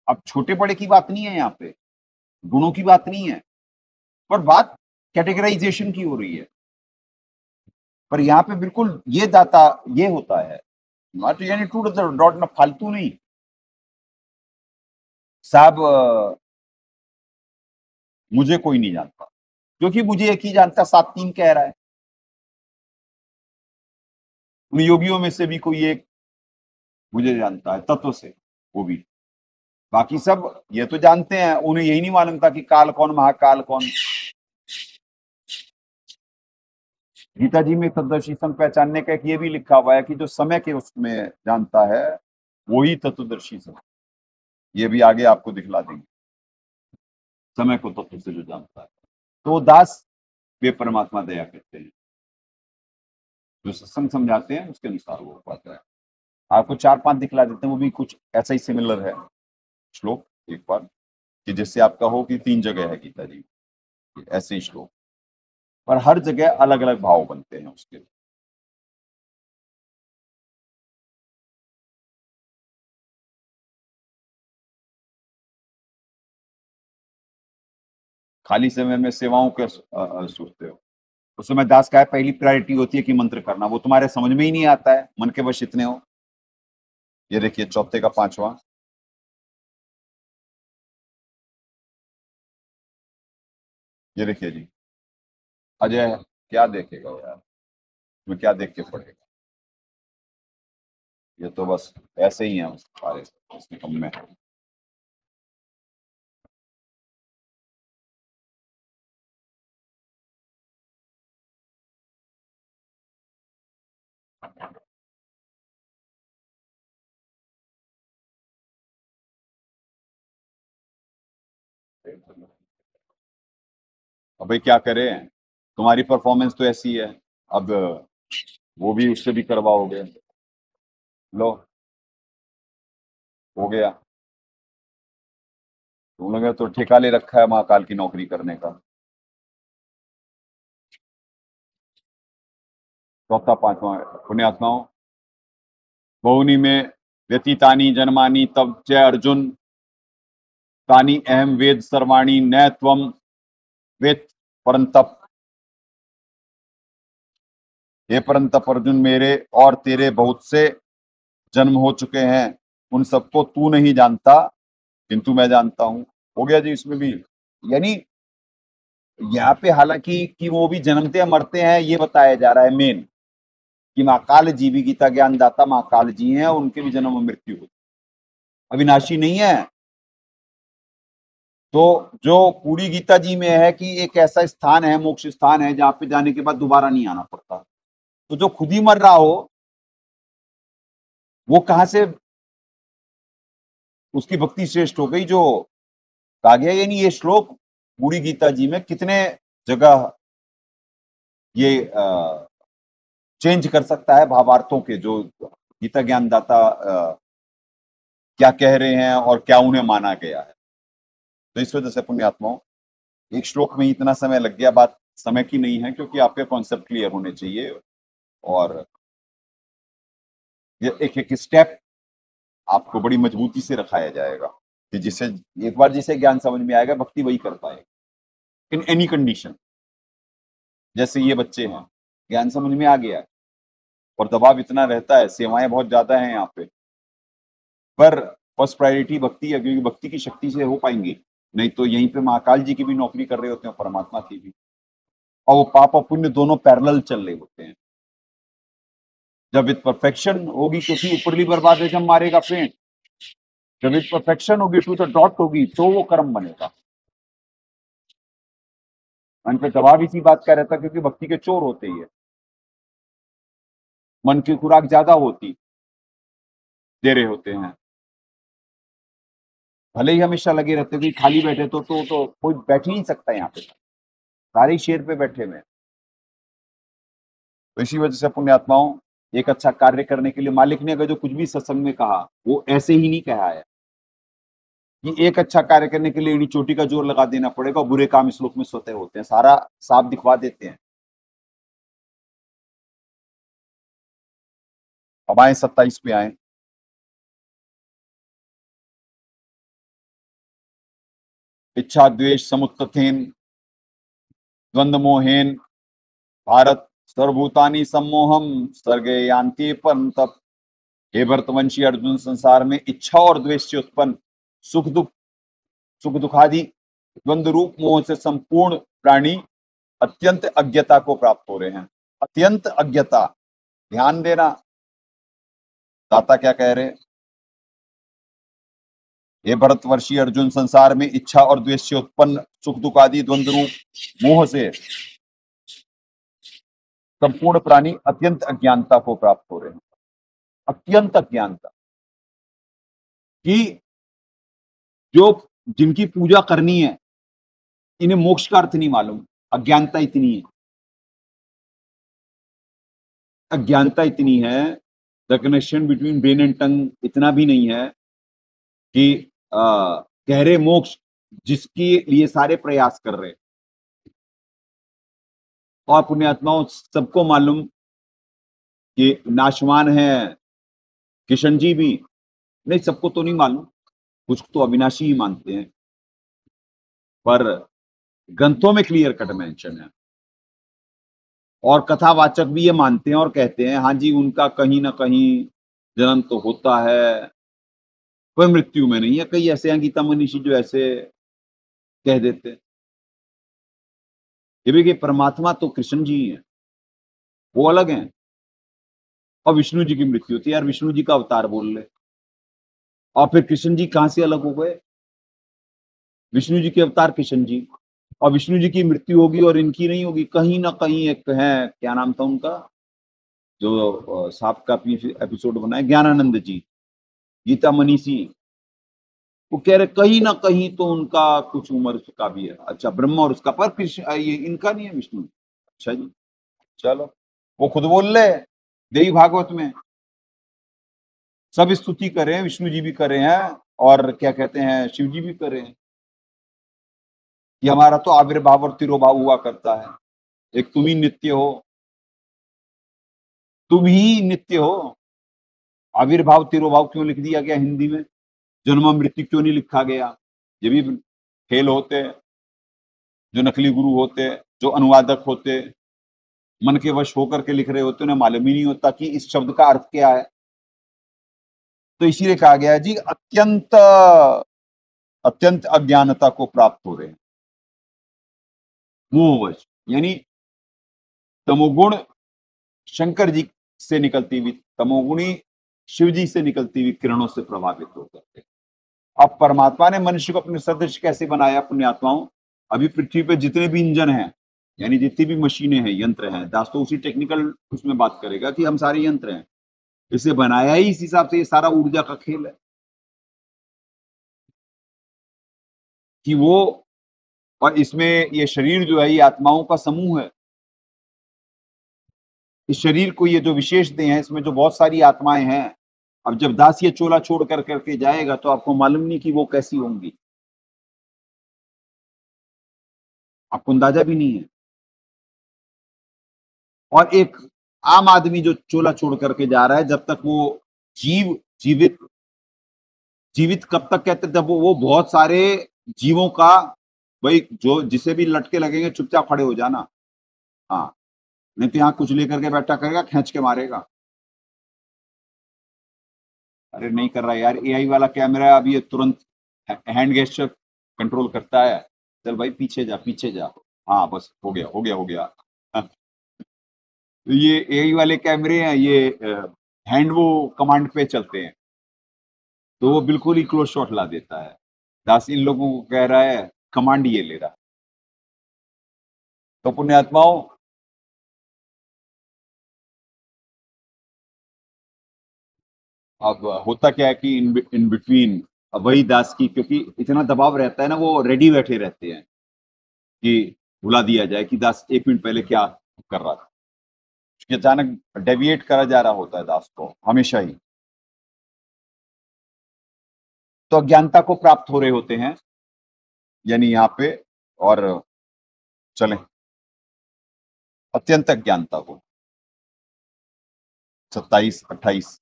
अब छोटे बड़े की बात नहीं है यहाँ पे, गुणों की बात नहीं है, पर बात कैटेगराइजेशन की हो रही है। पर यहाँ पे बिल्कुल ये दाता ये होता है, नॉट यानी टू डॉट ना, फालतू नहीं साहब। मुझे कोई नहीं जानता, क्योंकि मुझे एक ही जानता, 7-3 कह रहा है। उन योगियों में से भी कोई एक मुझे जानता है तत्व से, वो भी। बाकी सब ये तो जानते हैं, उन्हें यही नहीं मालूम था कि काल कौन, महाकाल कौन। गीता जी में तत्वदर्शी संघ पहचानने का एक ये भी लिखा हुआ है कि जो समय के उसमें जानता है वही तत्वदर्शी संघ। ये भी आगे आपको दिखला देंगे, समय को तत्व से जो जानता है। तो दास वे परमात्मा दया करते हैं, जो सत्संग समझाते हैं उसके अनुसार वो पाता है। आपको 4-5 दिखला देते हैं, वो भी कुछ ऐसा ही सिमिलर है श्लोक एक बार, कि जिससे आपका हो कि 3 जगह है गीता जी ऐसे ही श्लोक, पर हर जगह अलग अलग भाव बनते हैं उसके। खाली समय में सेवाओं के सोचते हो, उस समय दास का है पहली प्रायोरिटी होती है कि मंत्र करना, वो तुम्हारे समझ में ही नहीं आता है, मन के वश इतने हो। ये देखिए चौथे का 5वां, ये देखिए जी। अजय क्या देखेगा यार, तुम्हें क्या देख के पड़ेगा, ये तो बस ऐसे ही है सारे, इसमें कम में। अब भाई क्या करें, तुम्हारी परफॉर्मेंस तो ऐसी है, अब वो भी उससे भी करवाओगे। लो हो गया, तुम लोगों ने तो ठेका ले रखा है महाकाल की नौकरी करने का। चौथा 5वां, पुण्यात्माओं बहुनी में व्यतीतानी जन्मानी तब च अर्जुन तानी अहम वेद सर्वाणी न त्वम वेद परंतप। हे परंतप अर्जुन, मेरे और तेरे बहुत से जन्म हो चुके हैं, उन सबको तू नहीं जानता किंतु मैं जानता हूं। हो गया जी इसमें भी, यानी यहाँ पे हालांकि कि वो भी जन्मते हैं मरते हैं ये बताया जा रहा है मेन, कि महाकाल जी भी गीता ज्ञान दाता महाकाल जी हैं, उनके भी जन्म और मृत्यु होती, अविनाशी नहीं है। तो जो पूरी गीता जी में है कि एक ऐसा स्थान है, मोक्ष स्थान है, जहां पे जाने के बाद दोबारा नहीं आना पड़ता। तो जो खुद ही मर रहा हो वो कहां से उसकी भक्ति श्रेष्ठ हो गई, जो कहा गया। यानी ये श्लोक पूरी गीता जी में कितने जगह ये चेंज कर सकता है भावार्थों के, जो गीता ज्ञान दाता क्या कह रहे हैं और क्या उन्हें माना गया है। तो इस वजह से पुण्यात्माओं एक श्लोक में इतना समय लग गया, बात समय की नहीं है, क्योंकि आपके कॉन्सेप्ट क्लियर होने चाहिए और ये एक एक स्टेप आपको बड़ी मजबूती से रखाया जाएगा, कि जिससे एक बार जिसे ज्ञान समझ में आएगा भक्ति वही कर पाएगा इन एनी कंडीशन। जैसे ये बच्चे हैं, ज्ञान समझ में आ गया है और दबाव इतना रहता है, सेवाएं बहुत ज्यादा हैं यहाँ पे, पर फर्स्ट प्रायोरिटी भक्ति है, क्योंकि भक्ति की शक्ति से हो पाएंगे, नहीं तो यहीं पे महाकाल जी की भी नौकरी कर रहे होते हैं, परमात्मा की भी, और वो पाप और पुण्य दोनों पैरेलल चल रहे होते हैं। जब विद परफेक्शन होगी, क्योंकि ऊपरली बर्बाद है जब मारेगा पेंट, जब विद परफेक्शन होगी, टू द डॉट होगी, तो वो कर्म बनेगा। मन पे दबाव इसी बात का रहता, क्योंकि भक्ति के चोर होते ही है, मन की खुराक ज्यादा होती दे रहे होते हैं, भले ही हमेशा लगे रहते कि खाली बैठे तो कोई बैठ ही नहीं सकता यहाँ पे, सारे ही शेर पे बैठे हुए हैं। तो इसी वजह से पुण्यात्माओं, एक अच्छा कार्य करने के लिए मालिक ने अगर जो कुछ भी सत्संग में कहा वो ऐसे ही नहीं कहा है कि एक अच्छा कार्य करने के लिए इन्हीं चोटी का जोर लगा देना पड़ेगा और बुरे काम इस लोक में स्वतः होते हैं, सारा साफ दिखवा देते हैं। अब आए 27 पे आए। इच्छा द्वेष समुत्थेन द्वंद्व मोहेन भारत सर्वभूतानि सम्मोहम सर्गे यान्ति परंतप। हे भरतवंशी अर्जुन, संसार में इच्छा और द्वेष से उत्पन्न सुख दुखादि द्वंद्व रूप मोह से संपूर्ण प्राणी अत्यंत अज्ञता को प्राप्त हो रहे हैं। अत्यंत अज्ञता, ध्यान देना, दाता क्या कह रहे हैं। हे भरतवर्षी अर्जुन, संसार में इच्छा और द्वेष से उत्पन्न सुख दुख आदि द्वंद्व रूप मोह से संपूर्ण प्राणी अत्यंत अज्ञानता को प्राप्त हो रहे हैं। अत्यंत अज्ञानता कि जो जिनकी पूजा करनी है इन्हें मोक्ष का अर्थ नहीं मालूम। अज्ञानता इतनी है, अज्ञानता इतनी है, the connection between brain and tongue इतना भी नहीं है कि गहरे मोक्ष जिसके लिए सारे प्रयास कर रहे हैं। और पुण्यात्माओं, सबको मालूम कि नाशवान है किशन जी भी, नहीं सबको तो नहीं मालूम, कुछ तो अविनाशी ही मानते हैं, पर ग्रंथों में क्लियर कट मेंशन है। और कथावाचक भी ये मानते हैं और कहते हैं हाँ जी, उनका कहीं ना कहीं जन्म तो होता है पर मृत्यु में नहीं है। कई ऐसे हैं गीता मनीषी जो ऐसे कह देते हैं। ये भी कि परमात्मा तो कृष्ण जी ही है, वो अलग हैं। और विष्णु जी की मृत्यु होती है, यार विष्णु जी का अवतार बोल ले, और फिर कृष्ण जी कहां से अलग हो गए। विष्णु जी के अवतार कृष्ण जी, और विष्णु जी की मृत्यु होगी और इनकी नहीं होगी। कहीं ना कहीं एक है, क्या नाम था उनका, जो सांप का एपिसोड बना है, ज्ञानानंद जी, गीता मनीषी, वो कह रहे कहीं ना कहीं तो उनका कुछ उम्र का भी है। अच्छा, ब्रह्मा और उसका, पर कृष्ण ये इनका नहीं है विष्णु। अच्छा जी, चलो, वो खुद बोल रहे देवी भागवत में, सब स्तुति कर रहे हैं, विष्णु जी भी कर रहे हैं और क्या कहते हैं शिव जी भी कर रहे हैं कि हमारा तो आविर्भाव और तिरोभाव हुआ करता है। एक तुम ही नित्य हो, तुम ही नित्य हो। आविर्भाव तिरोभाव क्यों लिख दिया गया हिंदी में, जन्म मृत्यु क्यों नहीं लिखा गया। ये भी फेल होते, जो नकली गुरु होते, जो अनुवादक होते, मन के वश होकर के लिख रहे होते, उन्हें मालूम ही नहीं होता कि इस शब्द का अर्थ क्या है। तो इसीलिए कहा गया है जी, अत्यंत अत्यंत अज्ञानता को प्राप्त हो रहे हैं मोहवश। यानी तमोगुण शंकर जी से निकलती हुई, तमोगुणी शिव जी से निकलती हुई किरणों से प्रभावित होकर के। अब परमात्मा ने मनुष्य को अपने सदृश कैसे बनाया पुण्यात्माओं। अभी पृथ्वी पे जितने भी इंजन हैं, यानी जितनी भी मशीनें हैं, यंत्र हैं, दास तो उसी टेक्निकल उसमें बात करेगा कि हम सारे यंत्र हैं, इसे बनाया ही इस हिसाब से। ये सारा ऊर्जा का खेल है कि वो, और इसमें ये शरीर जो है ये आत्माओं का समूह है। इस शरीर को ये जो विशेष देह है, इसमें जो बहुत सारी आत्माएं हैं, अब जब दास ये चोला छोड़ कर करके जाएगा तो आपको मालूम नहीं कि वो कैसी होंगी, आपको अंदाजा भी नहीं है। और एक आम आदमी जो चोला छोड़ करके जा रहा है, जब तक वो जीवित जीवित कब तक कहते, जब वो बहुत सारे जीवों का, भाई जो जिसे भी लटके लगेंगे चुपचाप खड़े हो जाना, हाँ, नहीं तो यहाँ कुछ लेकर के बैठा करेगा, खींच के मारेगा। अरे नहीं कर रहा यार, एआई वाला कैमरा है, अभी ये तुरंत हैंड गेस्चर कंट्रोल करता है, चल भाई पीछे जा पीछे जा, हाँ बस हो गया हो गया हो गया। तो ये एआई वाले कैमरे हैं, ये हैंड वो कमांड पे चलते हैं, तो वो बिल्कुल ही क्लोज शॉट ला देता है। दास इन लोगों को कह रहा है कमांड ये ले रहा। तो पुण्यात्माओं, अब होता क्या है कि इन बिटवीन अब वही दास की, क्योंकि इतना दबाव रहता है ना, वो रेडी बैठे रहते हैं कि बुला दिया जाए कि दास 1 मिनट पहले क्या कर रहा था, कि अचानक डेविएट करा जा रहा होता है दास को हमेशा ही। तो अज्ञानता को प्राप्त हो रहे होते हैं यानी यहाँ पे, और चलें अत्यंत अज्ञानता को। 27, 28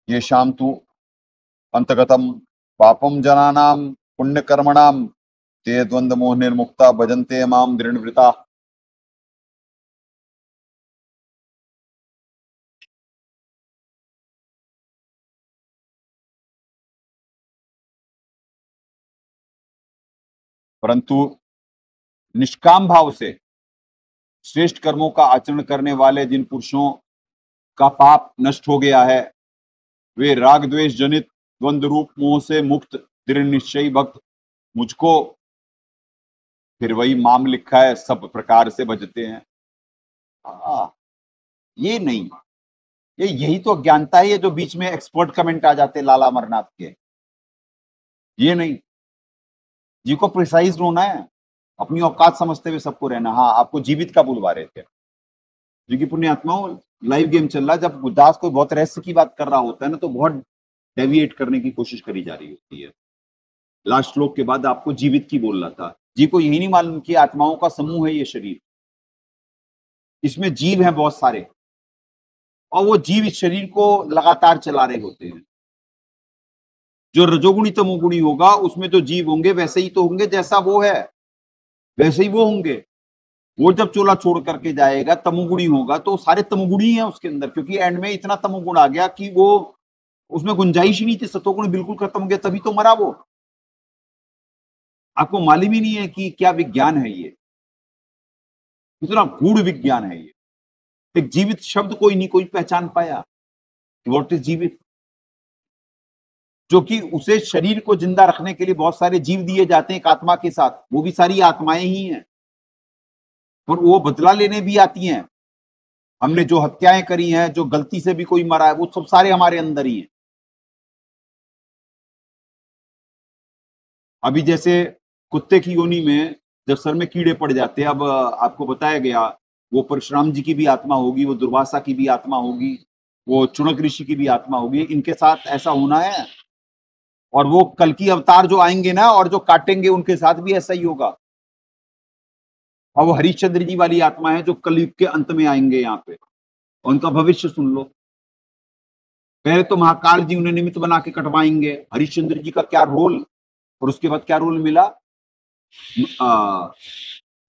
ये शाम तु अंतगतम पापम जनानां पुण्यकर्मणाम ते द्वंद्व मोह निर्मुक्ता भजन्ते माम दृढ़वृता। परंतु निष्काम भाव से श्रेष्ठ कर्मों का आचरण करने वाले जिन पुरुषों का पाप नष्ट हो गया है, वे राग द्वेष जनित द्वंद्व रूप मोह से मुक्त दृढ़ निश्चयी भक्त मुझको, फिर वही माम लिखा है, सब प्रकार से भजते हैं। ये नहीं, ये यही तो अज्ञानता है, ये जो बीच में एक्सपर्ट कमेंट आ जाते हैं लाला अमरनाथ के। ये नहीं, जी को प्रिसाइज होना है, अपनी औकात समझते हुए सबको रहना। हाँ, आपको जीवित का बुलवा रहे थे जी की पुण्य आत्माओं। लाइव गेम चल रहा है, जब गुरदास कोई बहुत रहस्य की बात कर रहा होता है ना, तो बहुत डेविएट करने की कोशिश करी जा रही होती है। लास्ट श्लोक के बाद आपको जीवित की बोल रहा था, जी को यही नहीं मालूम कि आत्माओं का समूह है ये शरीर, इसमें जीव हैं बहुत सारे, और वो जीव इस शरीर को लगातार चला रहे होते हैं। जो रजोगुणी तमोगुणी होगा उसमें जो जीव होंगे वैसे ही तो होंगे, जैसा वो है वैसे ही वो होंगे। वो जब चोला छोड़ करके जाएगा, तमोगुणी होगा तो सारे तमोगुणी हैं उसके अंदर, क्योंकि एंड में इतना तमोगुण आ गया कि वो उसमें गुंजाइश ही नहीं थी, सतोगुण बिल्कुल खत्म हो गया, तभी तो मरा वो। आपको मालूम ही नहीं है कि क्या विज्ञान है ये, कितना गूढ़ विज्ञान है ये। एक जीवित शब्द कोई नहीं कोई पहचान पाया, व्हाट इज जीवित, जो कि उसे शरीर को जिंदा रखने के लिए बहुत सारे जीव दिए जाते हैं एक आत्मा के साथ, वो भी सारी आत्माएं ही हैं, और वो बदला लेने भी आती हैं। हमने जो हत्याएं करी हैं, जो गलती से भी कोई मरा है, वो सब सारे हमारे अंदर ही हैं। अभी जैसे कुत्ते की योनि में जब सर में कीड़े पड़ जाते हैं, अब आपको बताया गया वो परशुराम जी की भी आत्मा होगी, वो दुर्वासा की भी आत्मा होगी, वो चुनक ऋषि की भी आत्मा होगी, इनके साथ ऐसा होना है। और वो कल की अवतार जो आएंगे ना और जो काटेंगे, उनके साथ भी ऐसा ही होगा। और वो हरिश्चंद्र जी वाली आत्मा है जो कलयुग के अंत में आएंगे यहाँ पे, उनका भविष्य सुन लो। पहले तो महाकाल जी उन्हें निमित्त बना के कटवाएंगे, हरिश्चंद्र जी का क्या रोल, और उसके बाद क्या रोल मिला,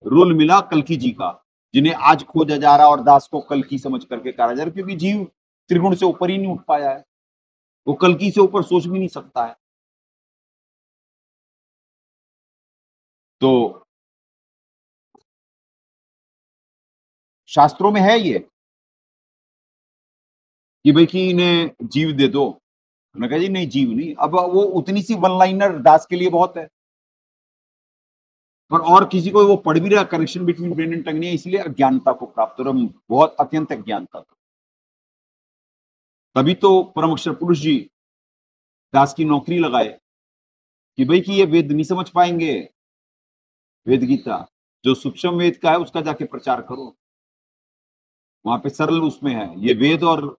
रोल मिला कल्कि जी का, जिन्हें आज खोजा जा रहा और दास को कल्कि समझ करके कहा जा रहा, क्योंकि जीव त्रिगुण से ऊपर ही नहीं उठ पाया है, वो कल्कि से ऊपर सोच भी नहीं सकता है। तो शास्त्रों में है ये कि भाई कि इन्हें जीव दे दो, मैं कहा जी नहीं जीव नहीं। अब वो उतनी सी वन लाइनर दास के लिए बहुत है, और किसी को वो पढ़ भी रहा, connection between brain and tongue नहीं है, इसलिए अज्ञानता को प्राप्त हो रहा, बहुत अत्यंत अज्ञानता। तभी तो परम अक्षर पुरुष जी दास की नौकरी लगाए कि भाई कि ये वेद नहीं समझ पाएंगे, वेद गीता जो सूक्ष्म वेद का है उसका जाके प्रचार करो, वहां पे सरल उसमें है ये वेद। और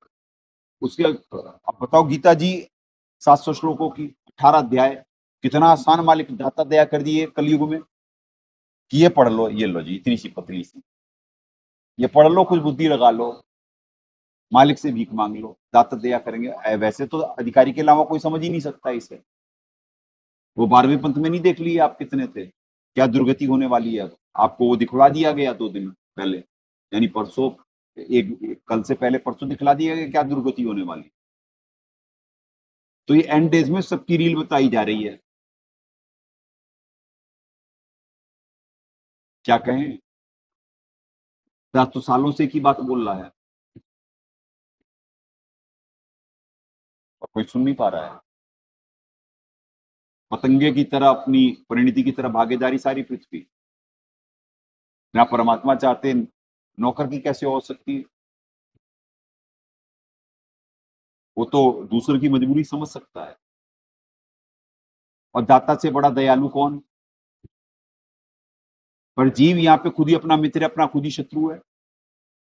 उसके अब बताओ गीता जी 700 श्लोकों की 18 अध्याय, कितना आसान मालिक दाता दया कर दिए कलयुग में कि ये पढ़ लो, ये लो जी इतनी सी पतली सी, ये पढ़ लो, कुछ बुद्धि लगा लो, मालिक से भीख मांग लो, दाता दया करेंगे। वैसे तो अधिकारी के अलावा कोई समझ ही नहीं सकता इसे। वो 12वें पंथ में नहीं देख लिए आप कितने थे, क्या दुर्गति होने वाली है। आपको वो दिखला दिया गया 2 दिन पहले, यानी परसों, कल से पहले परसों दिखला दिया गया क्या दुर्गति होने वाली। तो ये एंड डेज में सबकी रील बताई जा रही है, क्या कहें। 700 सालों से की बात बोल रहा है और कोई सुन नहीं पा रहा है। पतंगे की तरह अपनी परिणति की तरह भागे जा रही सारी पृथ्वी। ना परमात्मा चाहते, नौकर की कैसे हो सकती है? वो तो दूसरों की मजबूरी समझ सकता है। और दाता से बड़ा दयालु कौन? पर जीव यहाँ पे खुद ही अपना मित्र है, अपना खुद ही शत्रु है।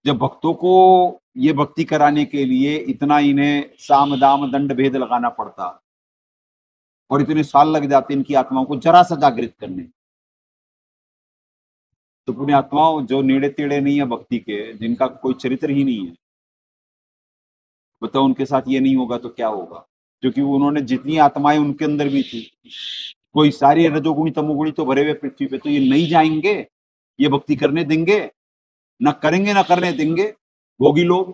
जब भक्तों को ये भक्ति कराने के लिए इतना इन्हें साम दाम दंड भेद लगाना पड़ता और इतने साल लग जाते इनकी आत्माओं को जरा सा जागृत करने, तो पुण्य आत्माओं जो नेड़े तेड़े नहीं है भक्ति के, जिनका कोई चरित्र ही नहीं है, बताओ उनके साथ ये नहीं होगा तो क्या होगा? क्योंकि उन्होंने जितनी आत्माएं उनके अंदर भी थी, कोई सारी रजोगुणी तमोगुणी तो भरे हुए पृथ्वी पे, तो ये नहीं जाएंगे, ये भक्ति करने देंगे? ना करेंगे ना करने देंगे भोगी लोग।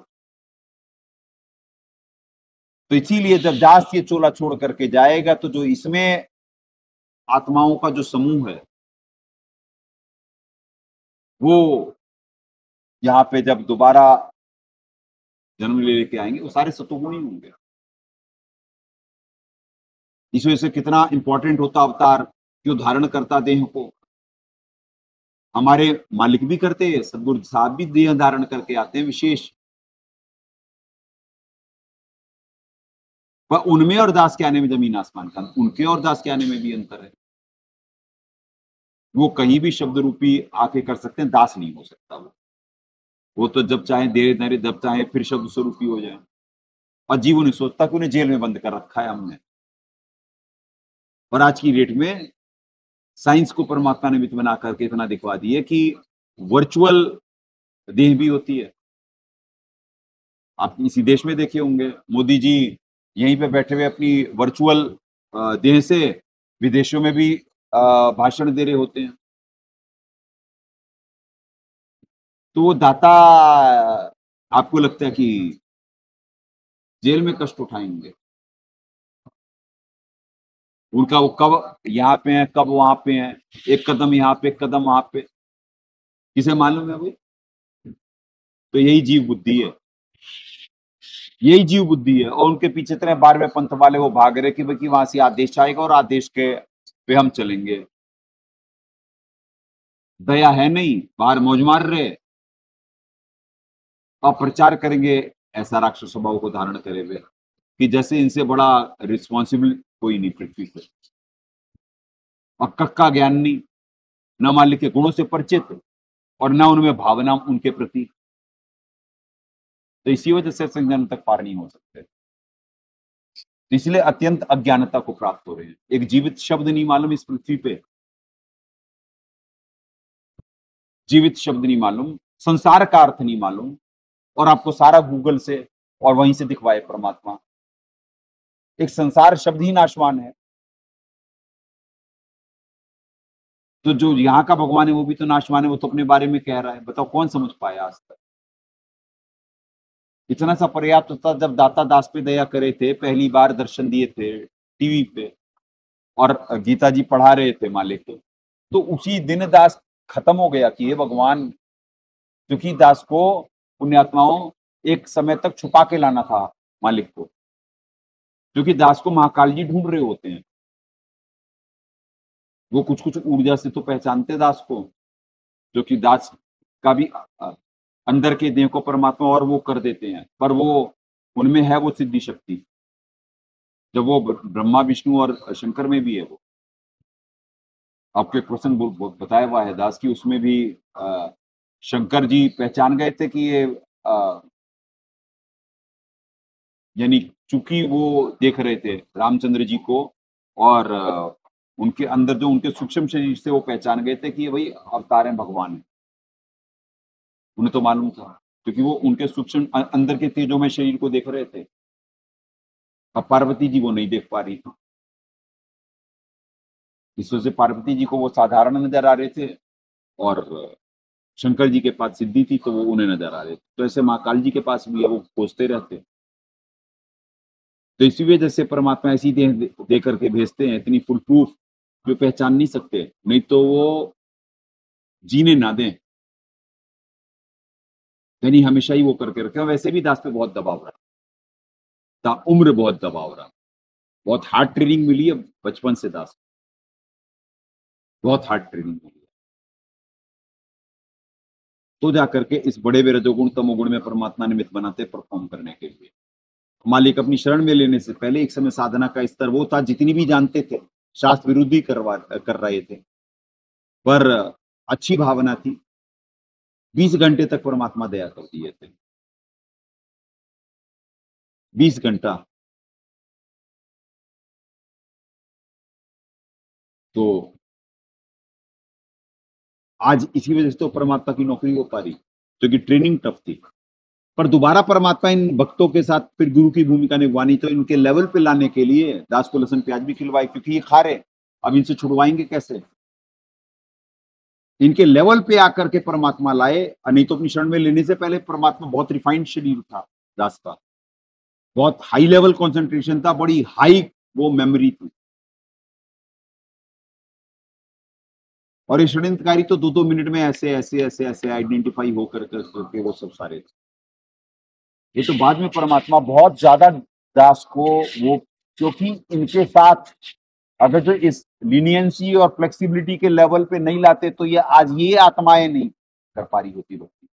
तो इसीलिए जब दास ये चोला छोड़ करके जाएगा, तो जो इसमें आत्माओं का जो समूह है, वो यहाँ पे जब दोबारा जन्म लेके आएंगे, वो सारे सतोगुणी होंगे। इस वजह से कितना इंपॉर्टेंट होता अवतार, क्यों धारण करता देह को। हमारे मालिक भी करते हैं, सदगुरु साहब भी देह धारण करके आते हैं विशेष, पर उनमें और दास के आने में जमीन आसमान का, उनके और दास के आने में भी अंतर है। वो कहीं भी शब्द रूपी आके कर सकते हैं, दास नहीं हो सकता वो तो जब चाहे दे नरे, जब चाहे फिर शब्द स्वरूपी हो जाए। और जीव नहीं सोचता कि उन्हें जेल में बंद कर रखा है हमने। और आज की डेट में साइंस को परमात्मा ने मित्र बना करके इतना दिखवा दिया कि वर्चुअल देह भी होती है। आप इसी देश में देखे होंगे, मोदी जी यहीं पे बैठे हुए अपनी वर्चुअल देह से विदेशों में भी भाषण दे रहे होते हैं। तो वो दाता, आपको लगता है कि जेल में कष्ट उठाएंगे? उनका वो कब यहाँ पे है, कब वहां पे है, एक कदम यहाँ पे एक कदम वहां पे, किसे मालूम है भाई? तो यही जीव बुद्धि है, यही जीव बुद्धि है। और उनके पीछे तरह 12वें पंथ वाले वो भाग रहे कि भाई कि वहां से आदेश आएगा और आदेश के पे हम चलेंगे। दया है नहीं, बाहर मौज मार रहे और प्रचार करेंगे ऐसा राक्षस स्वभाव को धारण करे हुए कि जैसे इनसे बड़ा रिस्पॉन्सिबल कोई नहीं पृथ्वी पे। और कक्का ज्ञान नहीं, न मालिक के गुणों से परिचित और न उनमें भावना उनके प्रति। तो इसी वजह से संज्ञान तक पार नहीं हो सकते, इसलिए अत्यंत अज्ञानता को प्राप्त हो रहे हैं। एक जीवित शब्द नहीं मालूम इस पृथ्वी पे, जीवित शब्द नहीं मालूम, संसार का अर्थ नहीं मालूम, और आपको सारा गूगल से और वहीं से दिखवाए परमात्मा। एक संसार शब्द ही नाशवान है, तो जो यहाँ का भगवान है वो भी तो नाशवान है, वो तो अपने बारे में कह रहा है। बताओ कौन समझ पाया आज तक? इतना सा पर्याप्त था जब दाता दास पे दया करे थे, पहली बार दर्शन दिए थे टीवी पे और गीता जी पढ़ा रहे थे मालिक, तो उसी दिन दास खत्म हो गया कि ये भगवान, क्योंकि दास को पुण्यात्माओं एक समय तक छुपा के लाना था मालिक को, क्योंकि दास को महाकाल जी ढूंढ रहे होते हैं। वो कुछ कुछ ऊर्जा से तो पहचानते दास को, जो कि दास का भी अंदर के देह को परमात्मा और वो कर देते हैं, पर वो उनमें है वो सिद्धि शक्ति, जब वो ब्रह्मा विष्णु और शंकर में भी है। वो आपके क्वेश्चन बताया हुआ है दास की, उसमें भी शंकर जी पहचान गए थे कि ये यानी चूंकि वो देख रहे थे रामचंद्र जी को, और उनके अंदर जो उनके सूक्ष्म शरीर से वो पहचान गए थे कि ये भाई अवतार हैं, भगवान है। उन्हें तो मालूम था, क्योंकि वो उनके सूक्ष्म अंदर के तेजों में शरीर को देख रहे थे। अब पार्वती जी वो नहीं देख पा रही थी, इस वजह से पार्वती जी को वो साधारण नजर आ रहे थे, और शंकर जी के पास सिद्धि थी तो वो उन्हें नजर आ रहे थे। तो ऐसे महाकाल जी के पास भी है, वो खोजते रहते। तो इसी वजह से परमात्मा ऐसी देह दे करके भेजते हैं, इतनी फुल प्रूफ, जो पहचान नहीं सकते, नहीं तो वो जीने ना दें, यानी हमेशा ही वो करके रखे। वैसे भी दास पे बहुत दबाव रहा, उम्र बहुत दबाव रहा, बहुत हार्ड ट्रेनिंग मिली है बचपन से दास, बहुत हार्ड ट्रेनिंग मिली है। तो जाकर के इस बड़े वे रजोगुण तमोगुण में परमात्मा निमित्त बनाते परफॉर्म करने के लिए। मालिक अपनी शरण में लेने से पहले एक समय साधना का स्तर वो था, जितनी भी जानते थे शास्त्र विरुद्ध कर रहे थे, पर अच्छी भावना थी। 20 घंटे तक परमात्मा दया कर दिए थे। 20 घंटा। तो आज इसी वजह से तो परमात्मा की नौकरी हो पा रही, क्योंकि ट्रेनिंग टफ थी। पर दोबारा परमात्मा इन भक्तों के साथ फिर गुरु की भूमिका निभानी, तो इनके लेवल पे लाने के लिए दास को लहसुन प्याज भी खिलवाए, क्योंकि ये खा रहे, अब इनसे छुड़वाएंगे कैसे? इनके लेवल पे आकर के परमात्मा लाए। नहीं तो अपनी शरण में लेने से पहले परमात्मा बहुत रिफाइंड शरीर था दास का, बहुत हाई लेवल कंसंट्रेशन था, बड़ी हाई वो मेमोरी थी। और ये षड्यंत्रकारी तो 2-2 मिनट में ऐसे ऐसे ऐसे ऐसे आइडेंटिफाई होकर करके वो सब सारे। ये तो बाद में परमात्मा बहुत ज्यादा दास को वो, क्योंकि इनके साथ अगर जो इस लीनियंसी और फ्लेक्सिबिलिटी के लेवल पे नहीं लाते तो ये आज ये आत्माएं नहीं कर पा रही होती भक्ति।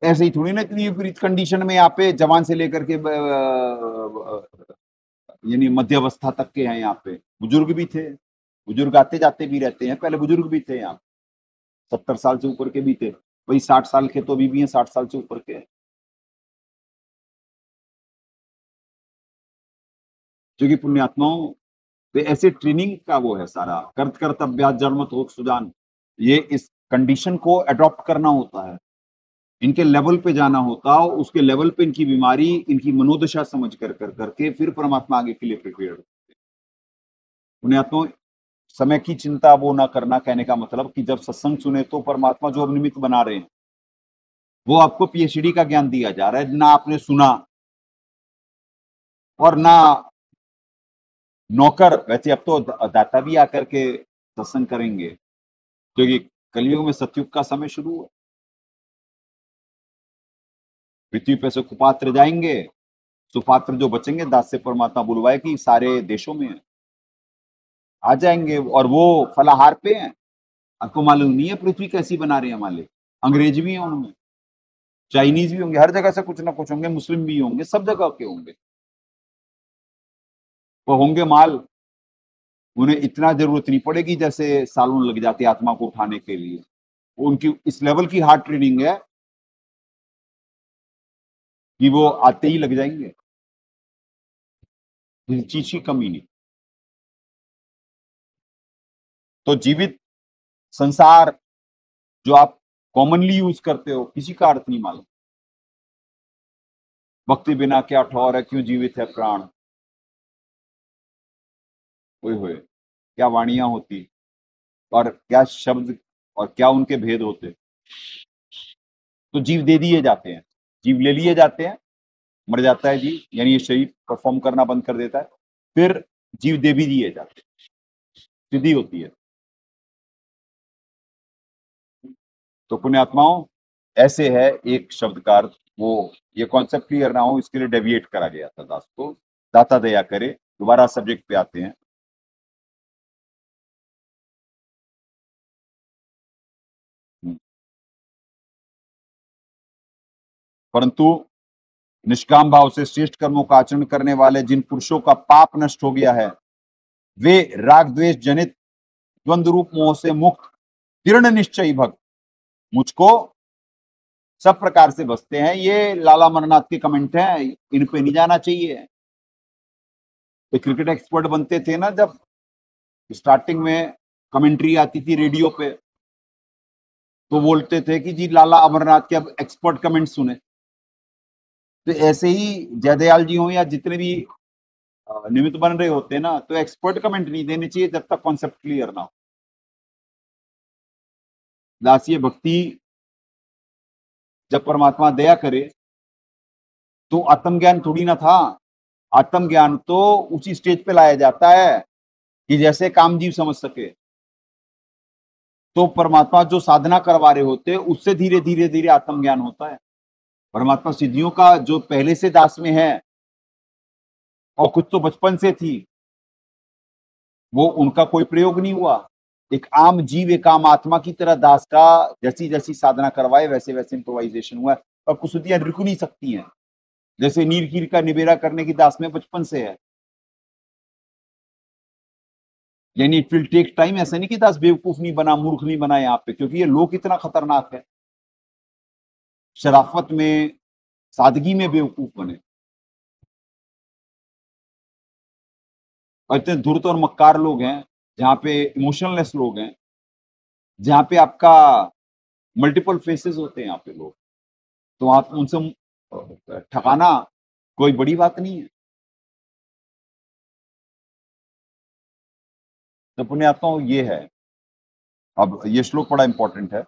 ऐसे ही थोड़ी ना कि विपरीत कंडीशन में यहाँ पे जवान से लेकर के यानी मध्यावस्था तक के हैं। यहाँ पे बुजुर्ग भी थे, बुजुर्ग आते जाते भी रहते हैं, पहले बुजुर्ग भी थे यहाँ, 70 साल से ऊपर के भी थे, वही 60 साल के तो अभी भी हैं, 60 साल से ऊपर के। क्योंकि पुण्यात्माओं तो ऐसे ट्रेनिंग का वो है सारा, कर्त कर्त अभ्यास जन्मत हो सुजान। ये इस कंडीशन को अडॉप्ट करना होता है, इनके लेवल पे जाना होता है, उसके लेवल पे इनकी बीमारी, इनकी मनोदशा समझ कर करके फिर परमात्मा आगे के लिए प्रिपेयर होते हैं। पुण्यात्माओं, समय की चिंता वो ना करना, कहने का मतलब कि जब सत्संग सुने तो परमात्मा जो अब निमित्त बना रहे हैं वो आपको पीएचडी का ज्ञान दिया जा रहा है, ना आपने सुना और ना नौकर। वैसे अब तो दाता भी आकर के सत्संग करेंगे, क्योंकि कलयुग में सतयुग का समय शुरू है। पृथ्वी पे से कुपात्र जाएंगे, सुपात्र जो बचेंगे दास से परमात्मा बुलवाए कि सारे देशों में आ जाएंगे, और वो फलाहार पे हैं। आपको मालूम नहीं है पृथ्वी कैसी बना रहे हैं मालिक। अंग्रेज भी हैं उनमें, चाइनीज भी होंगे, हर जगह से कुछ ना कुछ होंगे, मुस्लिम भी होंगे, सब जगह के होंगे। वो होंगे माल, उन्हें इतना जरूरत नहीं पड़ेगी जैसे सालों लग जाते आत्मा को उठाने के लिए। उनकी इस लेवल की हार्ड ट्रेनिंग है कि वो आते ही लग जाएंगे, किसी चीज की कमी नहीं। तो जीवित संसार जो आप कॉमनली यूज करते हो, किसी का अर्थ नहीं मालूम। भक्ति बिना क्या ठौर है, क्यों जीवित है प्राण। ओए होए, क्या वाणियां होती और क्या शब्द और क्या उनके भेद होते। तो जीव दे दिए जाते हैं, जीव ले लिए जाते हैं, मर जाता है जीव, यानी ये शरीर परफॉर्म करना बंद कर देता है, फिर जीव दे भी दिए जाते हैं, सिद्धि होती है। तो पुण्यात्माओं, ऐसे है एक शब्द का अर्थ। वो ये कॉन्सेप्ट क्लियर ना हो इसके लिए डेविएट करा गया था दास को। दाता दया करे। दोबारा सब्जेक्ट पे आते हैं। परंतु निष्काम भाव से श्रेष्ठ कर्मों का आचरण करने वाले जिन पुरुषों का पाप नष्ट हो गया है, वे राग द्वेष जनित द्वंद्व रूप मोह से मुक्त दृढ़ निश्चयी भक्त मुझको सब प्रकार से बसते हैं। ये लाला अमरनाथ के कमेंट हैं, इन पे नहीं जाना चाहिए। तो क्रिकेट एक्सपर्ट बनते थे ना, जब स्टार्टिंग में कमेंट्री आती थी रेडियो पे, तो बोलते थे कि जी लाला अमरनाथ के अब एक्सपर्ट कमेंट सुने। तो ऐसे ही जयदयाल जी हो या जितने भी निमित्त बन रहे होते हैं ना, तो एक्सपर्ट कमेंट नहीं देने चाहिए जब तक कॉन्सेप्ट क्लियर ना हो। दासीय भक्ति जब परमात्मा दया करे तो आत्मज्ञान थोड़ी ना था। आत्मज्ञान तो उसी स्टेज पे लाया जाता है कि जैसे कामजीव समझ सके। तो परमात्मा जो साधना करवा रहे होते हैं उससे धीरे धीरे धीरे आत्मज्ञान होता है। परमात्मा सिद्धियों का जो पहले से दास में है और कुछ तो बचपन से थी, वो उनका कोई प्रयोग नहीं हुआ, एक आम जीव एक आम आत्मा की तरह दास का जैसी जैसी साधना करवाए वैसे वैसे इम्प्रोवाइजेशन हुआ है। और कुसुतियां रुक नहीं सकती हैं, जैसे नीर कीर का निबेरा करने की दास में बचपन से है। यानी इट विल टेक टाइम, ऐसा नहीं कि दास बेवकूफ नहीं बना, मूर्ख नहीं बना यहाँ पे, क्योंकि ये लोक इतना खतरनाक है। शराफत में, सादगी में बेवकूफ बने, और इतने धूर्त और मक्कार लोग हैं, जहां पे इमोशनलेस लोग हैं, जहां पे आपका मल्टीपल फेसेस होते हैं यहाँ पे लोग, तो आप उनसे ठकाना कोई बड़ी बात नहीं है। तो पुण्यात्माओं ये है। अब ये श्लोक बड़ा इंपॉर्टेंट है,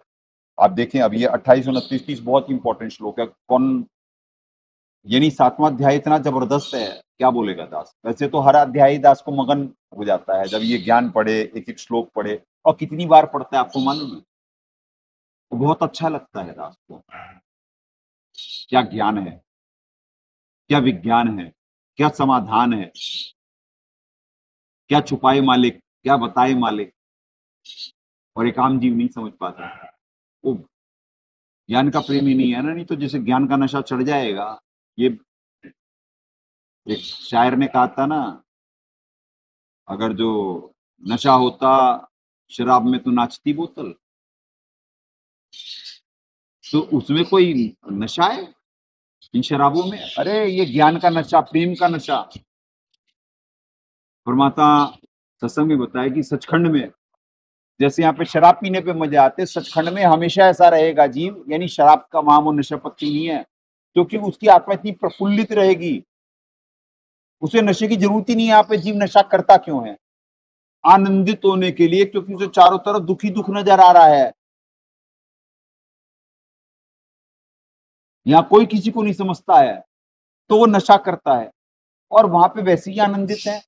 आप देखें। अब ये 28, 29, 30 बहुत इंपॉर्टेंट श्लोक है। कौन, यानी 7वां अध्याय इतना जबरदस्त है, क्या बोलेगा दास। वैसे तो हर अध्याय दास को मगन हो जाता है जब ये ज्ञान पढ़े, एक एक श्लोक पढ़े, और कितनी बार पढ़ता है आपको मालूम है? तो बहुत अच्छा लगता है दास को। क्या ज्ञान है, क्या विज्ञान है, क्या समाधान है, क्या छुपाए मालिक, क्या बताए मालिक। और एक आम जीव नहीं समझ पाता, वो ज्ञान का प्रेम ही नहीं है ना। नहीं तो जैसे ज्ञान का नशा चढ़ जाएगा। ये एक शायर ने कहा था ना, अगर जो नशा होता शराब में तो नाचती बोतल। तो उसमें कोई नशा है इन शराबों में? अरे ये ज्ञान का नशा, प्रेम का नशा। परमात्मा सत्संग में बताया कि सचखंड में, जैसे यहाँ पे शराब पीने पे मजे आते, सचखंड में हमेशा ऐसा रहेगा जीव। यानी शराब का वहां वो नशा पत्ती नहीं है, क्योंकि उसकी आत्मा इतनी प्रफुल्लित रहेगी, उसे नशे की जरूरत ही नहीं है। यहाँ पे जीव नशा करता क्यों है? आनंदित होने के लिए, क्योंकि उसे चारों तरफ दुखी दुख नजर आ रहा है। यहाँ कोई किसी को नहीं समझता है, तो वो नशा करता है, और वहां पे वैसे ही आनंदित है।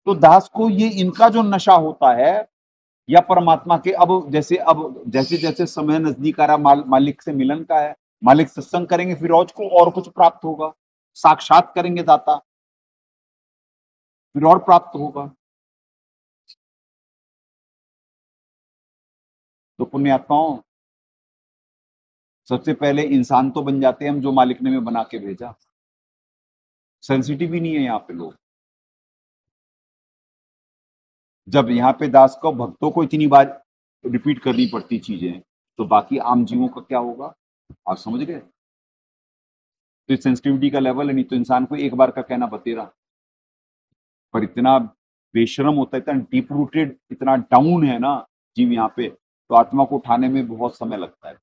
तो दास को ये इनका जो नशा होता है, या परमात्मा के, अब जैसे जैसे समय नजदीक आ रहा, मालिक से मिलन का है, मालिक सत्संग करेंगे, फिर और कुछ प्राप्त होगा। साक्षात करेंगे दाता, फिर और प्राप्त होगा। तो पुण्यात्माओं, सबसे पहले इंसान तो बन जाते हैं हम, जो मालिक ने हमें बना के भेजा। सेंसिटिव ही नहीं है यहाँ पे लोग। जब यहाँ पे दास को, भक्तों को इतनी बार रिपीट करनी पड़ती चीजें, तो बाकी आम जीवों का क्या होगा? आप समझ गए? तो सेंसिटिविटी का लेवल है। नहीं तो इंसान को एक बार का कहना बतेरा, पर इतना बेशरम होता है, इतना डीप रूटेड, इतना डाउन है ना जीव यहाँ पे, तो आत्मा को उठाने में बहुत समय लगता है।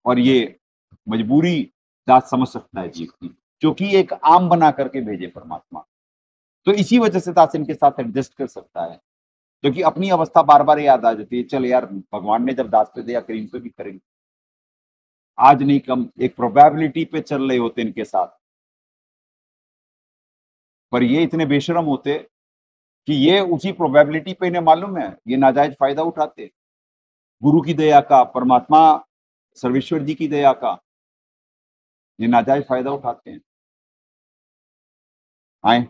और ये मजबूरी दास समझ सकता है जीव की, क्योंकि एक आम बना करके भेजे परमात्मा। तो इसी वजह से दास इनके साथ एडजस्ट कर सकता है, क्योंकि अपनी अवस्था बार बार याद आ जाती है। चल यार, भगवान ने जब दास पे दिया, करीम पे भी करेंगे। आज नहीं कम, एक प्रोबेबिलिटी पे चल रहे होते इनके साथ। पर ये इतने बेशरम होते कि ये उसी प्रोबेबिलिटी पे, इन्हें मालूम है, ये नाजायज फायदा उठाते गुरु की दया का, परमात्मा सर्वेश्वर जी की दया का। ये नाजायज फायदा उठाते हैं। आए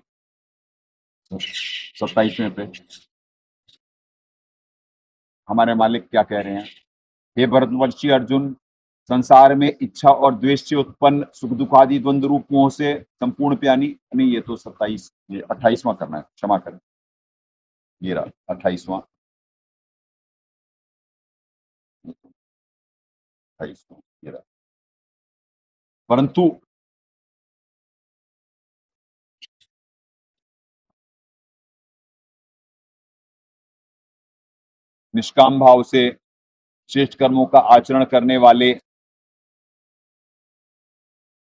27वें पे हमारे मालिक क्या कह रहे हैं? हे भरतवंशी अर्जुन, संसार में इच्छा और द्वेष से उत्पन्न सुख दुख आदि द्वंद रूप मोह से संपूर्ण प्यानी। नहीं, ये तो 27, ये 28वां करना है, क्षमा करें। ये रहा 28वां, 28वां ये रहा। परंतु निष्काम भाव से श्रेष्ठ कर्मों का आचरण करने वाले,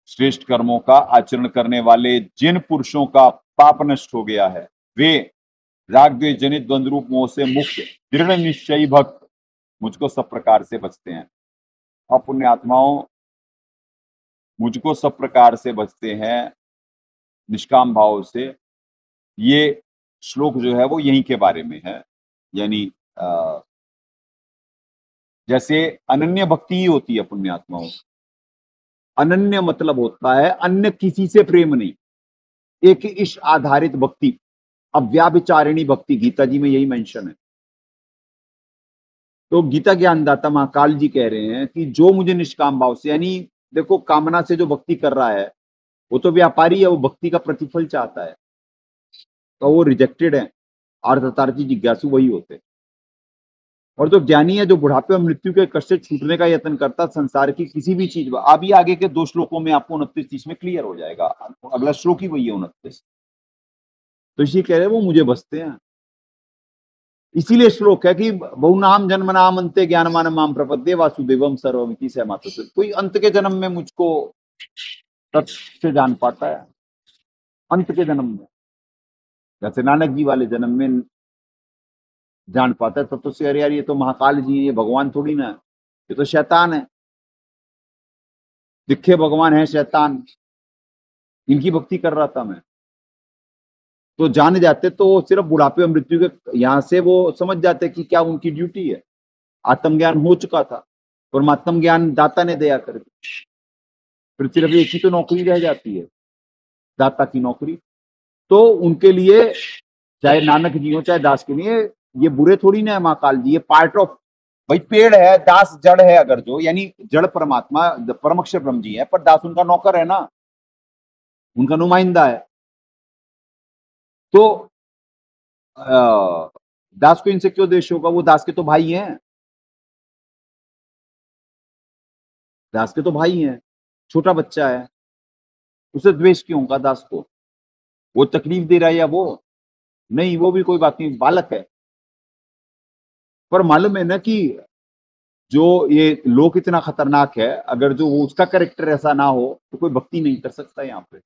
श्रेष्ठ कर्मों का आचरण करने वाले जिन पुरुषों का पाप नष्ट हो गया है, वे राग द्वेष जनित द्वंद रूप मोह से मुक्त दृढ़ निश्चयी भक्त मुझको सब प्रकार से बचते हैं। और पुण्य आत्माओं, मुझको सब प्रकार से बचते हैं निष्काम भाव से। ये श्लोक जो है वो यहीं के बारे में है। यानी जैसे अनन्य भक्ति ही होती है पुण्यात्माओं। अनन्य मतलब होता है अन्य किसी से प्रेम नहीं, एक इष्ट आधारित भक्ति। अव्याभिचारिणी भक्ति, गीता जी में यही मेंशन है। तो गीता ज्ञानदाता महाकाल जी कह रहे हैं कि जो मुझे निष्काम भाव से, यानी देखो कामना से जो भक्ति कर रहा है वो तो व्यापारी है, वो भक्ति का प्रतिफल चाहता है, तो वो रिजेक्टेड है। अर्थार्थी जिज्ञासु वही होते हैं। और जो ज्ञानी है, जो बुढ़ापे और मृत्यु के कष्ट से छूटने का यत्न करता, संसार की किसी भी चीज, अभी आगे के 2 श्लोकों में आपको 29-30 में क्लियर हो जाएगा। अगला श्लोक ही वही है 29। तो इसी कह रहे हैं वो मुझे बसते हैं। इसीलिए श्लोक है कि बहुनाम जन्म नाम अंते ज्ञानमान माम प्रपद्ये वासुदेवम सर्वमिति सहमात। कोई अंत के जन्म में मुझको तत्व से जान पाता है, अंत के जन्म में, जैसे नानक जी वाले जन्म में जान पाता है तत्व से। अरे यार ये तो महाकाल जी है, ये भगवान थोड़ी ना है, ये तो शैतान है, दिखे भगवान है शैतान, इनकी भक्ति कर रहा था मैं। तो जान जाते तो सिर्फ बुढ़ापे और मृत्यु के यहां से वो समझ जाते कि क्या उनकी ड्यूटी है। आत्मज्ञान हो चुका था, परमात्म ज्ञान दाता ने दया कर दी, फिर सिर्फ एक ही तो नौकरी रह जाती है, दाता की नौकरी। तो उनके लिए, चाहे नानक जी हो चाहे दास के लिए, ये बुरे थोड़ी ना है महाकाल जी, ये पार्ट ऑफ, भाई पेड़ है, दास जड़ है, अगर जो, यानी जड़ परमात्मा परमक्षर ब्रह्म जी है, पर दास उनका नौकर है ना, उनका नुमाइंदा है। तो दास को इनसे क्यों द्वेष होगा, वो दास के तो भाई हैं, दास के तो भाई हैं, छोटा बच्चा है, उसे द्वेष क्यों होगा दास को? वो तकलीफ दे रहा है या वो नहीं, वो भी कोई बात नहीं, बालक है। पर मालूम है ना कि जो ये लोक इतना खतरनाक है, अगर जो वो उसका कैरेक्टर ऐसा ना हो तो कोई भक्ति नहीं कर सकता। यहाँ पे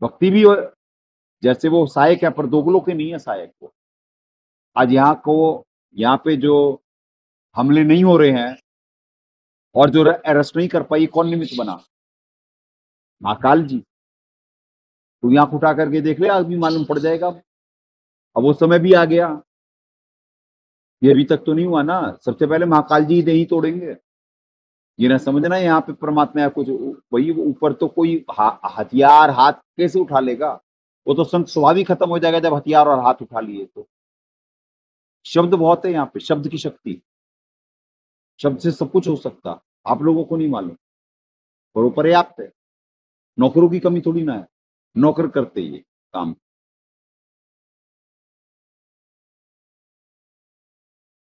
भक्ति भी जैसे वो सहायक है, पर दोगलों के नहीं है सहायक को। आज यहाँ पे जो हमले नहीं हो रहे हैं और जो अरेस्ट नहीं कर पाई, कौन निमित्त बना? महाकाल जी। तो आंख उठा करके देख ले, आदमी मालूम पड़ जाएगा। अब वो समय भी आ गया, ये अभी तक तो नहीं हुआ ना। सबसे पहले महाकाल जी ही तोड़ेंगे। ये ना समझना यहाँ पे परमात्मा या कुछ वही ऊपर तो कोई हथियार हाथ कैसे उठा लेगा? वो तो संत स्वभाव ही खत्म हो जाएगा जब हथियार और हाथ उठा लिए। तो शब्द बहुत है यहाँ पे, शब्द की शक्ति, शब्द से सब कुछ हो सकता, आप लोगों को नहीं मालूम, पर वो पर्याप्त है। नौकरों की कमी थोड़ी ना है, नौकर करते ये काम।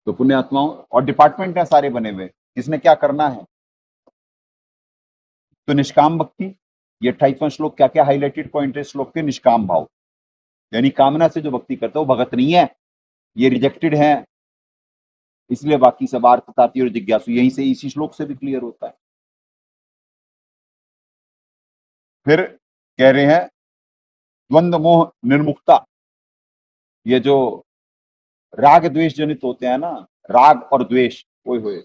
तो पुण्यात्माओं और डिपार्टमेंट है सारे बने हुए, इसने क्या करना है? तो निष्काम भक्ति, ये 28वां श्लोक क्या क्या हाईलाइटेड पॉइंट है श्लोक के? निष्काम भाव, यानी कामना से जो भक्ति करता है वो भगत नहीं है, ये रिजेक्टेड है। इसलिए बाकी सब अर्थार्थी और जिज्ञासु, यहीं से इसी श्लोक से भी क्लियर होता है। फिर कह रहे हैं द्वंद्व मोह निर्मुक्ता, ये जो राग द्वेष जनित होते हैं ना, राग और द्वेष, ओए होए,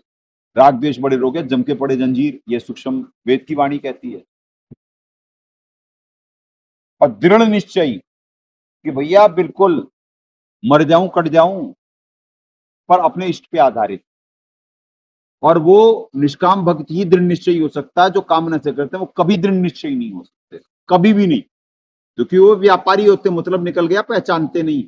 राग द्वेष बड़े रोग है, जम के पड़े जंजीर, ये सूक्ष्म वेद की वाणी कहती है। और दृढ़ निश्चय कि भैया बिल्कुल मर जाऊं कट जाऊं, पर अपने इष्ट पे आधारित। और वो निष्काम भक्ति ही दृढ़ निश्चय हो सकता है, जो कामना से करते हैं वो कभी दृढ़ निश्चय नहीं हो सकते, कभी भी नहीं, क्योंकि वो व्यापारी होते, मतलब निकल गया, पहचानते नहीं।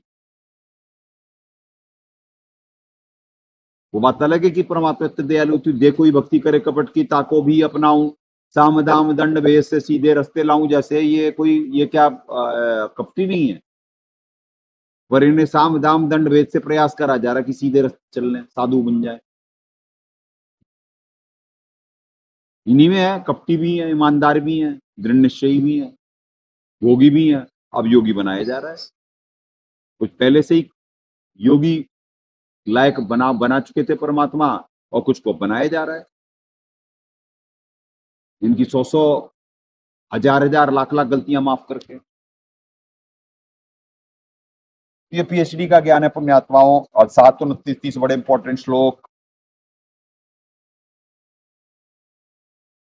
वो बात अलग है कि परमात्मा दयालु, तू देखो ही भक्ति करे कपट की, ताको भी अपनाऊं, साम दाम दंड भेद से सीधे रास्ते लाऊं। जैसे ये कोई, ये क्या कपटी नहीं है, पर इन्हें साम दाम दंड भेद से प्रयास करा जा रहा कि सीधे रास्ते चलने, साधु बन जाए। इन्हीं में है, कपटी भी है, ईमानदार भी है, दृढ़ निश्चयी भी है, योगी भी है। अब योगी बनाया जा रहा है, कुछ पहले से ही योगी लायक बना चुके थे परमात्मा, और कुछ को बनाया जा रहा है। इनकी 100 हजार लाख गलतियां माफ करके। ये पीएचडी का ज्ञान है पुण्यात्माओं। और 7 तो 29-30 बड़े इंपॉर्टेंट श्लोक,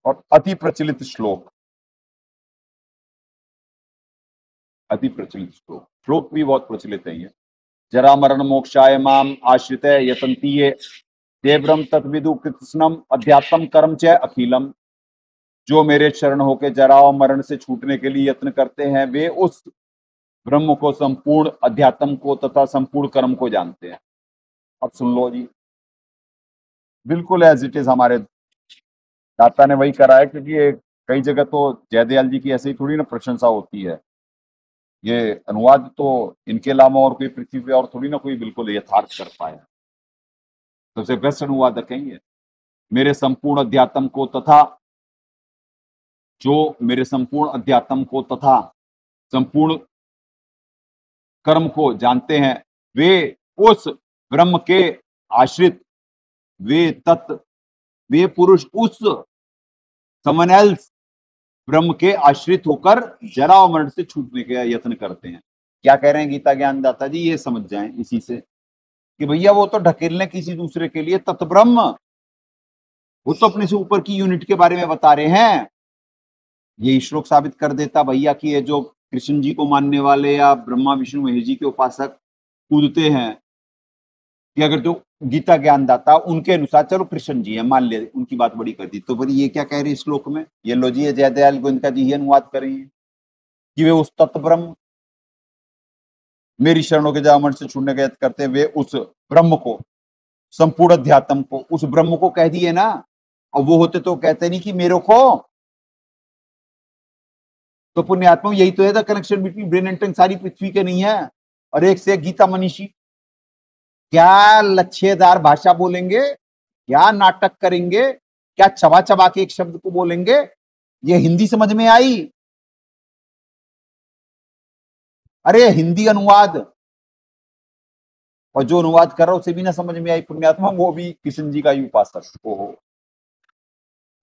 और अति प्रचलित श्लोक, अति प्रचलित श्लोक भी बहुत प्रचलित है। ये जरा मरण मोक्षाय माम आश्रित यतन्ति ये देवरम तत्विदु कृत्स्नम अध्यात्म कर्म च अखिलम। जो मेरे शरण होके जरा और मरण से छूटने के लिए यत्न करते हैं वे उस ब्रह्म को, संपूर्ण अध्यात्म को तथा संपूर्ण कर्म को जानते हैं। अब सुन लो जी, बिल्कुल एज इट इज हमारे दाता ने वही करा है, क्योंकि ये कई जगह तो जयदयाल जी की ऐसे ही थोड़ी ना प्रशंसा होती है। ये अनुवाद तो इनके अलावा और कोई पृथ्वी पे और थोड़ी ना कोई बिल्कुल यथार्थ कर पाया। सबसे बेस्ट अनुवादक कहेंगे मेरे संपूर्ण अध्यात्म को तथा, जो मेरे संपूर्ण अध्यात्म को तथा संपूर्ण कर्म को जानते हैं वे उस ब्रह्म के आश्रित, वे तत्व, वे पुरुष उस समवन एल्स ब्रह्म के आश्रित होकर जरा और मरण से छूटने का यत्न करते हैं। क्या कह रहे हैं गीता ज्ञानदाता जी, ये समझ जाएं इसी से कि भैया वो तो ढकेलने किसी दूसरे के लिए तत्व ब्रह्म, वो तो अपने से ऊपर की यूनिट के बारे में बता रहे हैं। ये श्लोक साबित कर देता भैया कि ये जो कृष्ण जी को मानने वाले या ब्रह्मा विष्णु महेश जी के उपासक कूदते हैं कि अगर जो गीता ज्ञानदाता उनके अनुसार, चलो कृष्ण जी है मान ले, उनकी बात बड़ी कर दी, तो फिर ये क्या कह रही श्लोक में, ये लो जी, ये जयदयाल गोविंद जी ही अनुवाद करेंगे कि वे उस तत्व ब्रह्म, मेरी शरणों के जामन से छूटने का यत्न करते हैं, वे उस ब्रह्म को, संपूर्ण अध्यात्म को, उस ब्रह्म को कह दिए ना, और वो होते तो कहते नहीं कि मेरे को। तो पुण्यात्मा यही तो है the connection between brain and tongue, सारी पृथ्वी के नहीं है। और एक से एक गीता मनीषी क्या लच्छेदार भाषा बोलेंगे, क्या नाटक करेंगे, क्या चबा चबा के एक शब्द को बोलेंगे। ये हिंदी समझ में आई, अरे हिंदी अनुवाद, और जो अनुवाद कर रहा उसे भी ना समझ में आई पुण्यात्मा, वो भी कृष्ण जी का ही उपासक, ओहो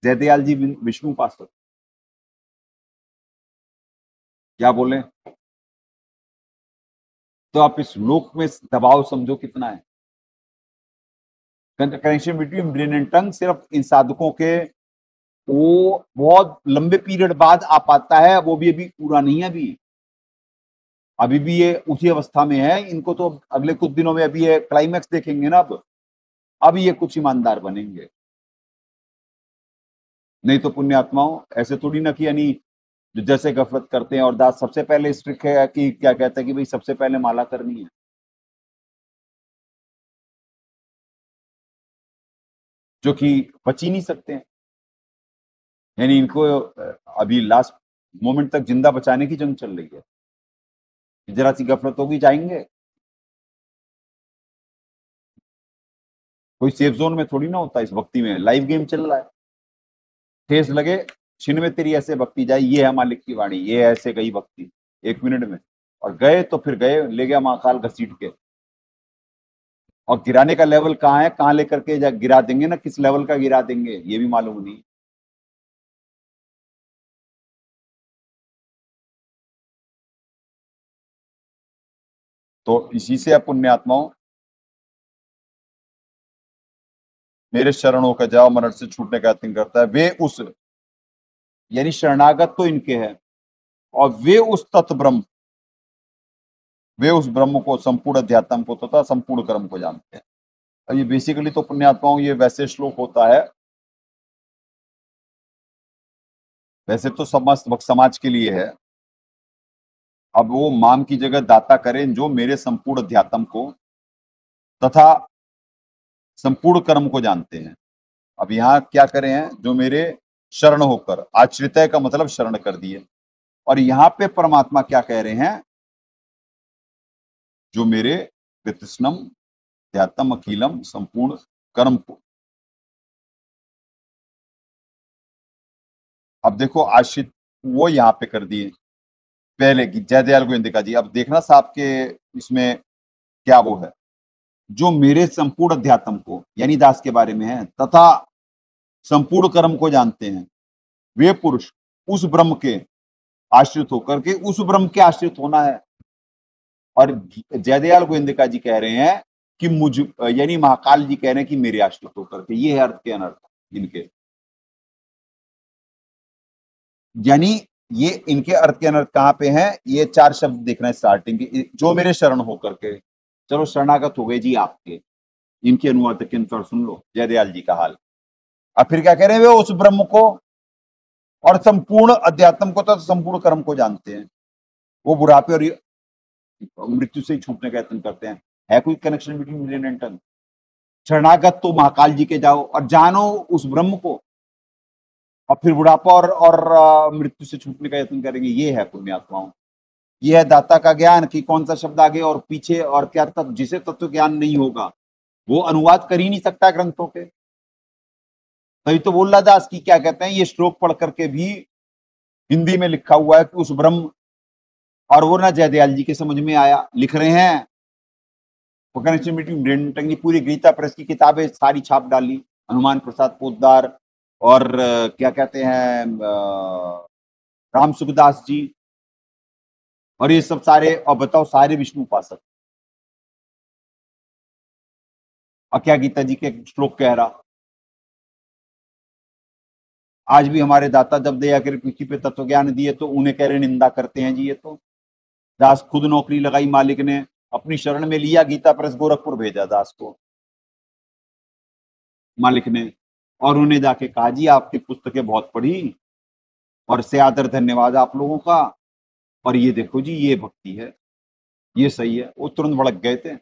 जयदयाल जी विष्णु उपासक, क्या बोले। तो आप इस लोक में दबाव समझो कितना है। Connection between brain and tongue सिर्फ इन साधकों के वो बहुत लंबे पीरियड बाद आ पाता है, वो भी अभी पूरा नहीं है, अभी भी ये उसी अवस्था में है। इनको तो अगले कुछ दिनों में अभी ये क्लाइमैक्स देखेंगे ना, अब ये कुछ ईमानदार बनेंगे। नहीं तो पुण्यात्माओं ऐसे थोड़ी ना कि यानी जैसे गफलत करते हैं, और दास सबसे पहले स्ट्रिक्ट है कि क्या कहता है कि भाई सबसे पहले माला करनी है, जो कि बच ही नहीं सकते हैं। यानी इनको अभी लास्ट मोमेंट तक जिंदा बचाने की जंग चल रही है। जरा सी गफलत होगी जाएंगे, कोई सेफ जोन में थोड़ी ना होता है। इस भक्ति में लाइव गेम चल रहा है, ठेस लगे छिन में तेरी ऐसे भक्ति जाए, ये है मालिक की वाणी, ये ऐसे गई भक्ति 1 मिनट में, और गए तो फिर गए, ले गया महाकाल घसीट के। और गिराने का लेवल कहाँ है, कहाँ लेकर के गिरा देंगे ना, किस लेवल का गिरा देंगे ये भी मालूम नहीं। तो इसी से पुण्यात्माओं मेरे शरणों का जाओ मरण से छूटने का यत्न करता है, वे उस, यानी शरणागत तो इनके हैं, और वे उस तत्व ब्रह्म, वे उस ब्रह्म को, संपूर्ण अध्यात्म को तथा संपूर्ण कर्म को जानते हैं। और ये बेसिकली तो पुण्यात्माओं ये वैसे श्लोक होता है, वैसे तो समस्त भक्त समाज के लिए है। अब वो माम की जगह दाता करें, जो मेरे संपूर्ण अध्यात्म को तथा संपूर्ण कर्म को जानते हैं। अब यहाँ क्या करें हैं, जो मेरे शरण होकर, आश्रित का मतलब शरण कर दिए, और यहाँ पे परमात्मा क्या कह रहे हैं, जो मेरे कृष्णम अध्यात्म अखिलम संपूर्ण कर्म को। अब देखो आश्रित वो यहाँ पे कर दिए पहले की जयदयाल गोविंदिका जी। अब देखना साहब के इसमें क्या वो है, जो मेरे संपूर्ण अध्यात्म को, यानी दास के बारे में है, तथा संपूर्ण कर्म को जानते हैं, वे पुरुष उस ब्रह्म के आश्रित होकर के, उस ब्रह्म के आश्रित होना है। और जयदयाल गोविंदिका जी कह रहे हैं कि मुझ, यानी महाकाल जी कह रहे हैं कि मेरे आश्रित होकर के, ये है अर्थ के अनर्थ इनके, यानी ये इनके अर्थ के अनर्थ कहां पे हैं, ये 4 शब्द देखना है स्टार्टिंग की, जो मेरे शरण होकर के। चलो शरणागत हो गए जी आपके, इनके अनुवाद के अनुसार सुन लो जयदयाल जी का हाल। अब फिर क्या कह रहे हैं, वे उस ब्रह्म को, और संपूर्ण अध्यात्म को तो संपूर्ण कर्म को जानते हैं। वो बुढ़ापे और मृत्यु से ही छूटने का यत्न करते हैं। है कोई connection between million and ton? शरणागत तो महाकाल जी के जाओ और जानो उस ब्रह्म को, और फिर बुढ़ापा और मृत्यु से छूटने का यत्न करेंगे। ये है पुण्यात्माओं, ये है दाता का ज्ञान कि कौन सा शब्द आगे और पीछे और क्या तत्व। जिसे तत्व ज्ञान नहीं होगा वो अनुवाद कर ही नहीं सकता ग्रंथों के। तभी तो बोल रहा दास की क्या कहते हैं, ये श्लोक पढ़ करके भी हिंदी में लिखा हुआ है कि उस ब्रह्म, और वो ना जयदयाल जी के समझ में आया, लिख रहे हैं टंगी पूरी गीता प्रेस की किताबें सारी छाप डाली, हनुमान प्रसाद पोद्दार और क्या कहते हैं राम सुखदास जी, और ये सब सारे, और बताओ सारे विष्णु उपासक। और क्या गीता जी के श्लोक कह रहा। आज भी हमारे दाता जब दया कर पृथ्वी पे तत्व ज्ञान दिए तो उन्हें कह रहे निंदा करते हैं जी। ये तो दास खुद नौकरी लगाई मालिक ने, अपनी शरण में लिया, गीता प्रेस गोरखपुर भेजा दास को मालिक ने, और उन्हें जाके कहा जी आपकी पुस्तकें बहुत पढ़ी और से आदर धन्यवाद आप लोगों का, और ये देखो जी ये भक्ति है, ये सही है। वो तुरंत भड़क गए थे।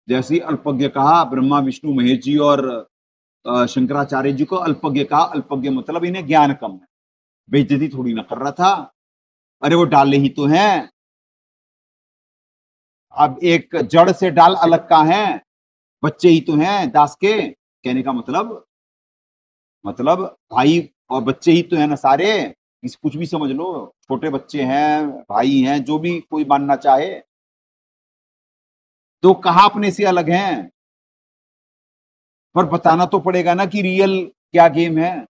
जैसे ही अल्पज्ञ कहा, ब्रह्मा विष्णु महेश जी और शंकराचार्य जी को अल्पज्ञ कहा। अल्पज्ञ मतलब इन्हें ज्ञान कम है, बेइज्जती थोड़ी ना कर रहा था। अरे वो डाले ही तो हैं। अब एक जड़ से डाल अलग का है, बच्चे ही तो हैं दास के। कहने का मतलब भाई और बच्चे ही तो है ना सारे। इस कुछ भी समझ लो, छोटे बच्चे हैं, भाई हैं, जो भी कोई मानना चाहे, तो कहाँ अपने से अलग हैं। पर बताना तो पड़ेगा ना कि रियल क्या गेम है।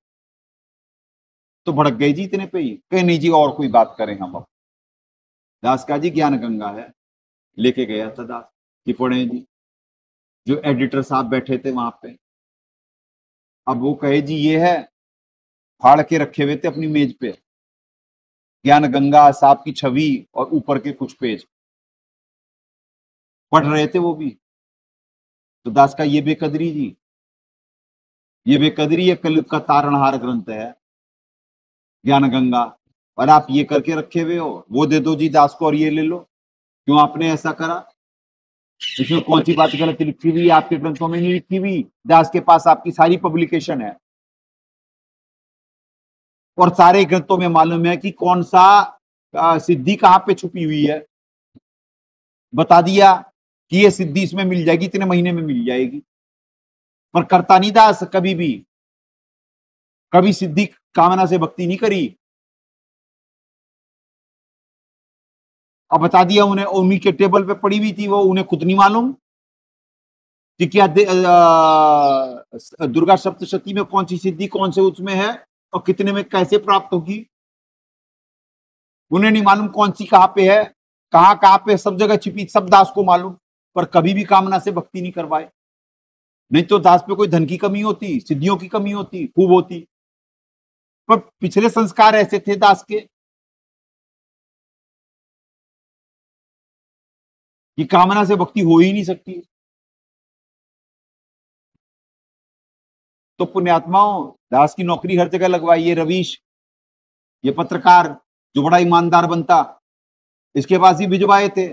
तो भड़क गए जी इतने पे ही, कहे नहीं जी और कोई बात करें हम अब। दास का जी ज्ञान गंगा है, लेके गया था दास कि पढ़े जी। जो एडिटर साहब बैठे थे वहां पे, अब वो कहे जी ये है, फाड़ के रखे हुए थे अपनी मेज पे ज्ञान गंगा साहब की छवि और ऊपर के कुछ पेज, पढ़ रहे थे वो भी। तो दास का ये बेकदरी जी, ये बेकदरी, ये कलयुग का तारणहार ग्रंथ है ज्ञान गंगा, और आप ये करके रखे हुए हो। वो दे दो जी दास को और ये ले लो। क्यों आपने ऐसा करा? इसमें कौन सी बात गलत लिखी हुई? आपके ग्रंथों में नहीं लिखी हुई। दास के पास आपकी सारी पब्लिकेशन है और सारे ग्रंथों में मालूम है कि कौन सा सिद्धि कहां पे छुपी हुई है। बता दिया कि ये सिद्धि इसमें मिल जाएगी, इतने महीने में मिल जाएगी। पर करता नहीं दास कभी भी, कभी सिद्धि कामना से भक्ति नहीं करी। अब बता दिया उन्हें, उन्हीं के टेबल पे पड़ी हुई थी वो, उन्हें खुद नहीं मालूम कि क्या दुर्गा सप्तशती में कौन सी सिद्धि कौन से उसमें है और कितने में कैसे प्राप्त होगी। उन्हें नहीं मालूम कौन सी कहां पे है, कहां पे, सब जगह छिपी, सब दास को मालूम। पर कभी भी कामना से भक्ति नहीं करवाए। नहीं तो दास पे कोई धन की कमी होती, सिद्धियों की कमी होती, खूब होती। पर पिछले संस्कार ऐसे थे दास के कि कामना से भक्ति हो ही नहीं सकती। तो पुण्यात्माओं, दास की नौकरी हर जगह लगवाई। ये रवीश, ये पत्रकार जो बड़ा ईमानदार बनता, इसके पास ही भिजवाए थे।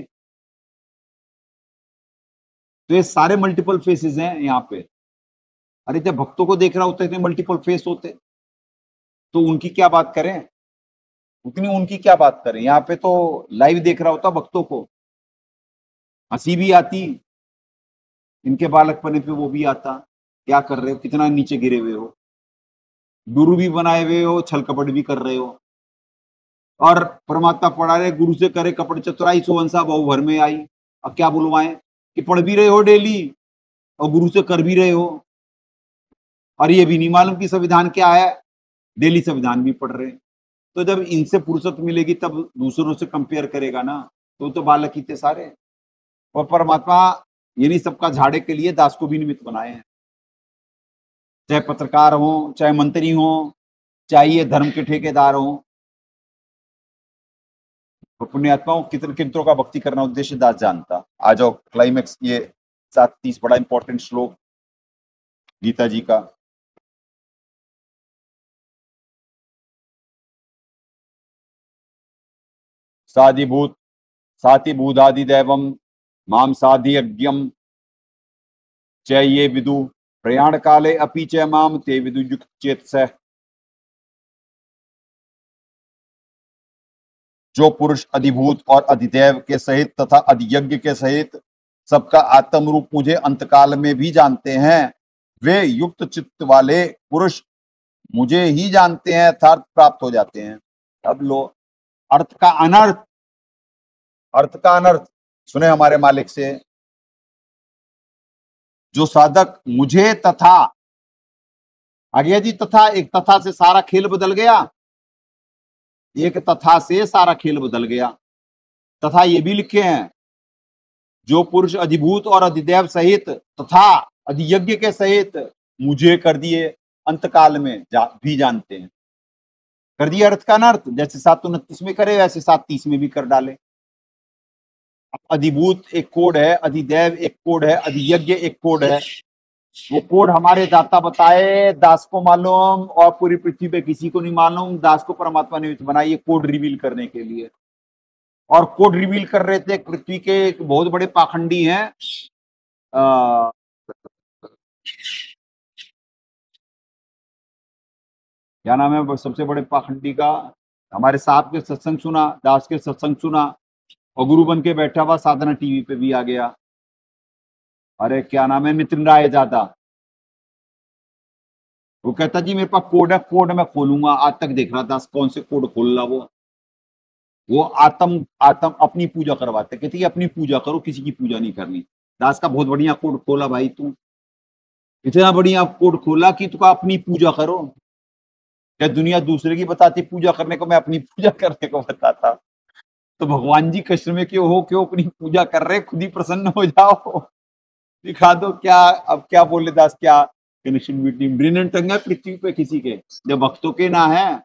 तो ये सारे मल्टीपल फेसेस हैं यहाँ पे। अरे जब भक्तों को देख रहा होता है मल्टीपल फेस होते, तो उनकी क्या बात करें, उनकी क्या बात करें। यहाँ पे तो लाइव देख रहा होता भक्तों को, हंसी भी आती, इनके बालकपने पे वो भी आता, क्या कर रहे हो, कितना नीचे गिरे हुए हो, गुरु भी बनाए हुए हो, छल कपट भी कर रहे हो। और परमात्मा पढ़ा रहे, गुरु से करे कपट चतुराई, सुवंसा बहु भर में आई। अब क्या बुलवाएं कि पढ़ भी रहे हो डेली और गुरु से कर भी रहे हो, और ये भी नहीं मालूम कि संविधान क्या है, डेली संविधान भी पढ़ रहे हैं। तो जब इनसे फुर्सत मिलेगी तब दूसरों से कंपेयर करेगा ना। तो बालक ही थे सारे। और परमात्मा यानी सबका झाड़े के लिए दास को भी निमित्त बनाए हैं, चाहे पत्रकार हो, चाहे मंत्री हो, चाहे ये धर्म के ठेकेदार हो। तो पुण्यात्माओं, कितने किंतरों का भक्ति करना उद्देश्य दास जानता। आ जाओ क्लाइमेक्स, ये 7:30 बड़ा इंपॉर्टेंट श्लोक गीता जी का। साधिभूत सातिभूतादिदैवम माम साधियज्ञम च ये विदु प्रयाण काले अपि च माम ते विदु युक्त चेतसः। जो पुरुष अधिभूत और अधिदैव के सहित तथा अधियज्ञ के सहित सबका आत्म रूप मुझे अंतकाल में भी जानते हैं, वे युक्त चित्त वाले पुरुष मुझे ही जानते हैं, यथार्थ प्राप्त हो जाते हैं। अब लो अर्थ का अनर्थ, अर्थ का अनर्थ सुने हमारे मालिक से। जो साधक मुझे तथा आ गया जी, तथा एक तथा से सारा खेल बदल गया, एक तथा से सारा खेल बदल गया। तथा ये भी लिखे हैं, जो पुरुष अधिभूत और अधिदैव सहित तथा अधियज्ञ के सहित मुझे कर दिए अंतकाल में भी जानते हैं। कर दिया अर्थ का अनर्थ, जैसे 729 में करे वैसे 730 में भी कर डाले। अधिभूत एक कोड है, अधिदैव एक कोड है, अधियज्ञ एक कोड है। वो कोड हमारे दाता बताए, दास को मालूम और पूरी पृथ्वी पे किसी को नहीं मालूम। दास को परमात्मा ने बनाई कोड रिवील करने के लिए, और कोड रिवील कर रहे थे पृथ्वी के एक बहुत बड़े पाखंडी हैं, क्या नाम है सबसे बड़े पाखंडी का? हमारे साहब के सत्संग सुना, दास के सत्संग सुना और गुरु बन के बैठा हुआ साधना टीवी पे भी आ गया। अरे क्या नाम है, नितिन राय ज्यादा। वो कहता जी मेरे पास कोड है, कोड मैं खोलूंगा। आज तक देख रहा था कौन से कोड खोल रहा वो आत्म अपनी पूजा करवाते, कहते कि अपनी पूजा करो, किसी की पूजा नहीं करनी। दास का बहुत बढ़िया कोड खोला भाई, तू इतना बढ़िया कोड खोला कि तू अपनी पूजा करो। क्या दुनिया दूसरे की बताती पूजा करने को, मैं अपनी पूजा करने को बताता। तो भगवान जी कष्ट में क्यों हो, क्यों अपनी पूजा कर रहे, खुद ही प्रसन्न हो जाओ, दिखा दो। क्या अब क्या बोले दास, क्या connection between brain and tongue है पृथ्वी पे किसी के, जब भक्तों के ना है।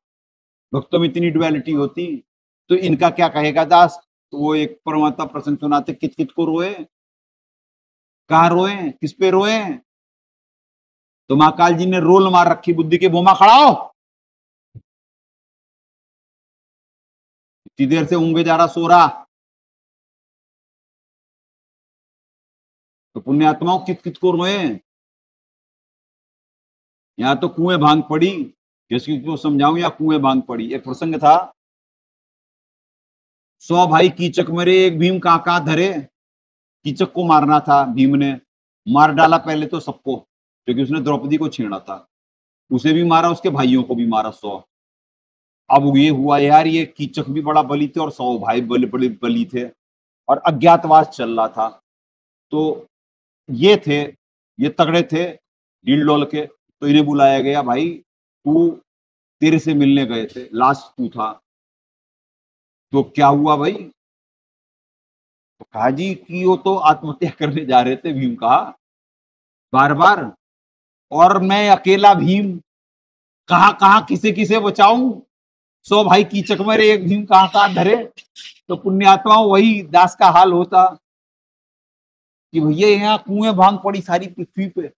भक्तों में इतनी डुअलिटी होती तो इनका क्या कहेगा दास। तो वो एक परमात्मा प्रसंग सुनाते, कित कित को रोए, कहाँ रोए, किस पे रोए। तो महाकाल जी ने रोल मार रखी बुद्धि के, बोमा खड़ा हो, इतनी देर से ऊँगे जा रहा, सो रहा। तो पुण्यात्माओं कित कित को रोए। यहाँ तो कुएं भांग पड़ी, जिसकी को समझाऊं या कुएं भांग पड़ी। एक प्रसंग था, 100 भाई कीचक मरे, एक भीम कहाँ धरे। कीचक को मारना था, भीम ने मार डाला पहले तो सबको, क्योंकि उसने द्रौपदी को छेड़ा था। उसे भी मारा, उसके भाइयों को भी मारा 100। अब ये हुआ यार, ये कीचक भी बड़ा बली थे और 100 भाई बड़े बड़े बली थे, और अज्ञातवास चल रहा था। तो ये थे, ये तगड़े थे डील डोल के। तो इन्हें बुलाया गया, भाई तू, तेरे से मिलने गए थे, लास्ट तू था, तो क्या हुआ भाई। तो कहा जी कि वो तो आत्महत्या करने जा रहे थे, भीम कहा बार बार, और मैं अकेला भीम कहाँ कहाँ किसे किसे बचाऊं। 100 भाई कीचक मेरे, एक भीम कहाँ कहाँ धरे। तो पुण्यात्मा वही दास का हाल होता कि भैया यहाँ कुएं भांग पड़ी सारी पृथ्वी पे।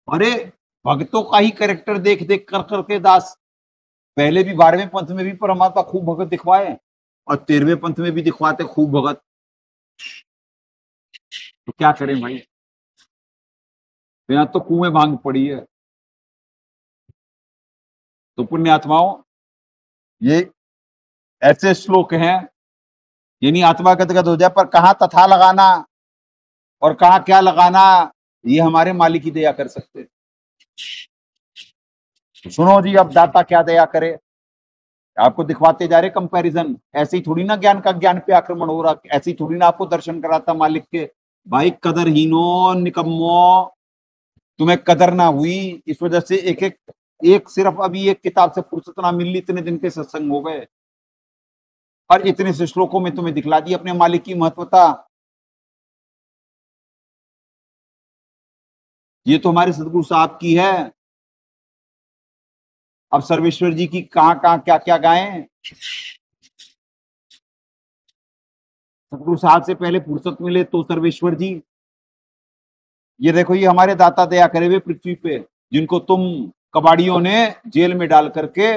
अरे भक्तों का ही कैरेक्टर देख देख कर करके दास, पहले भी 12वें पंथ में भी परमात्मा खूब भगत दिखवाए, और 13वें पंथ में भी दिखवाते खूब भगत। तो क्या करें भाई, यहाँ तो कुएं भांग पड़ी है। तो पुण्यात्माओं, ये ऐसे श्लोक हैं, यानी आत्मा गदगद हो जाए, पर कहाँ तथा लगाना और कहाँ क्या लगाना, ये हमारे मालिक ही दया कर सकते। सुनो जी, अब दाता क्या दया करे, आपको दिखवाते जा रहे कंपैरिजन। ऐसे ही थोड़ी ना ज्ञान का ज्ञान पे आक्रमण हो रहा, ऐसे ही थोड़ी ना आपको दर्शन कराता मालिक के। भाई कदरहीनो, निकम्मो, तुम्हें कदर ना हुई, इस वजह से एक सिर्फ अभी एक किताब से फुर्सत ना मिली, इतने दिन के सत्संग हो गए, और इतने से श्लोकों में तुम्हें दिखला दी अपने मालिक की महत्वता। ये तो हमारे सदगुरु साहब की है। अब सर्वेश्वर जी की कहाँ कहाँ क्या क्या गाएं। सदगुरु साहब से पहले फुर्सत मिले तो सर्वेश्वर जी। ये देखो, ये हमारे दाता दया करे हुए पृथ्वी पे, जिनको तुम कबाड़ियों ने जेल में डाल करके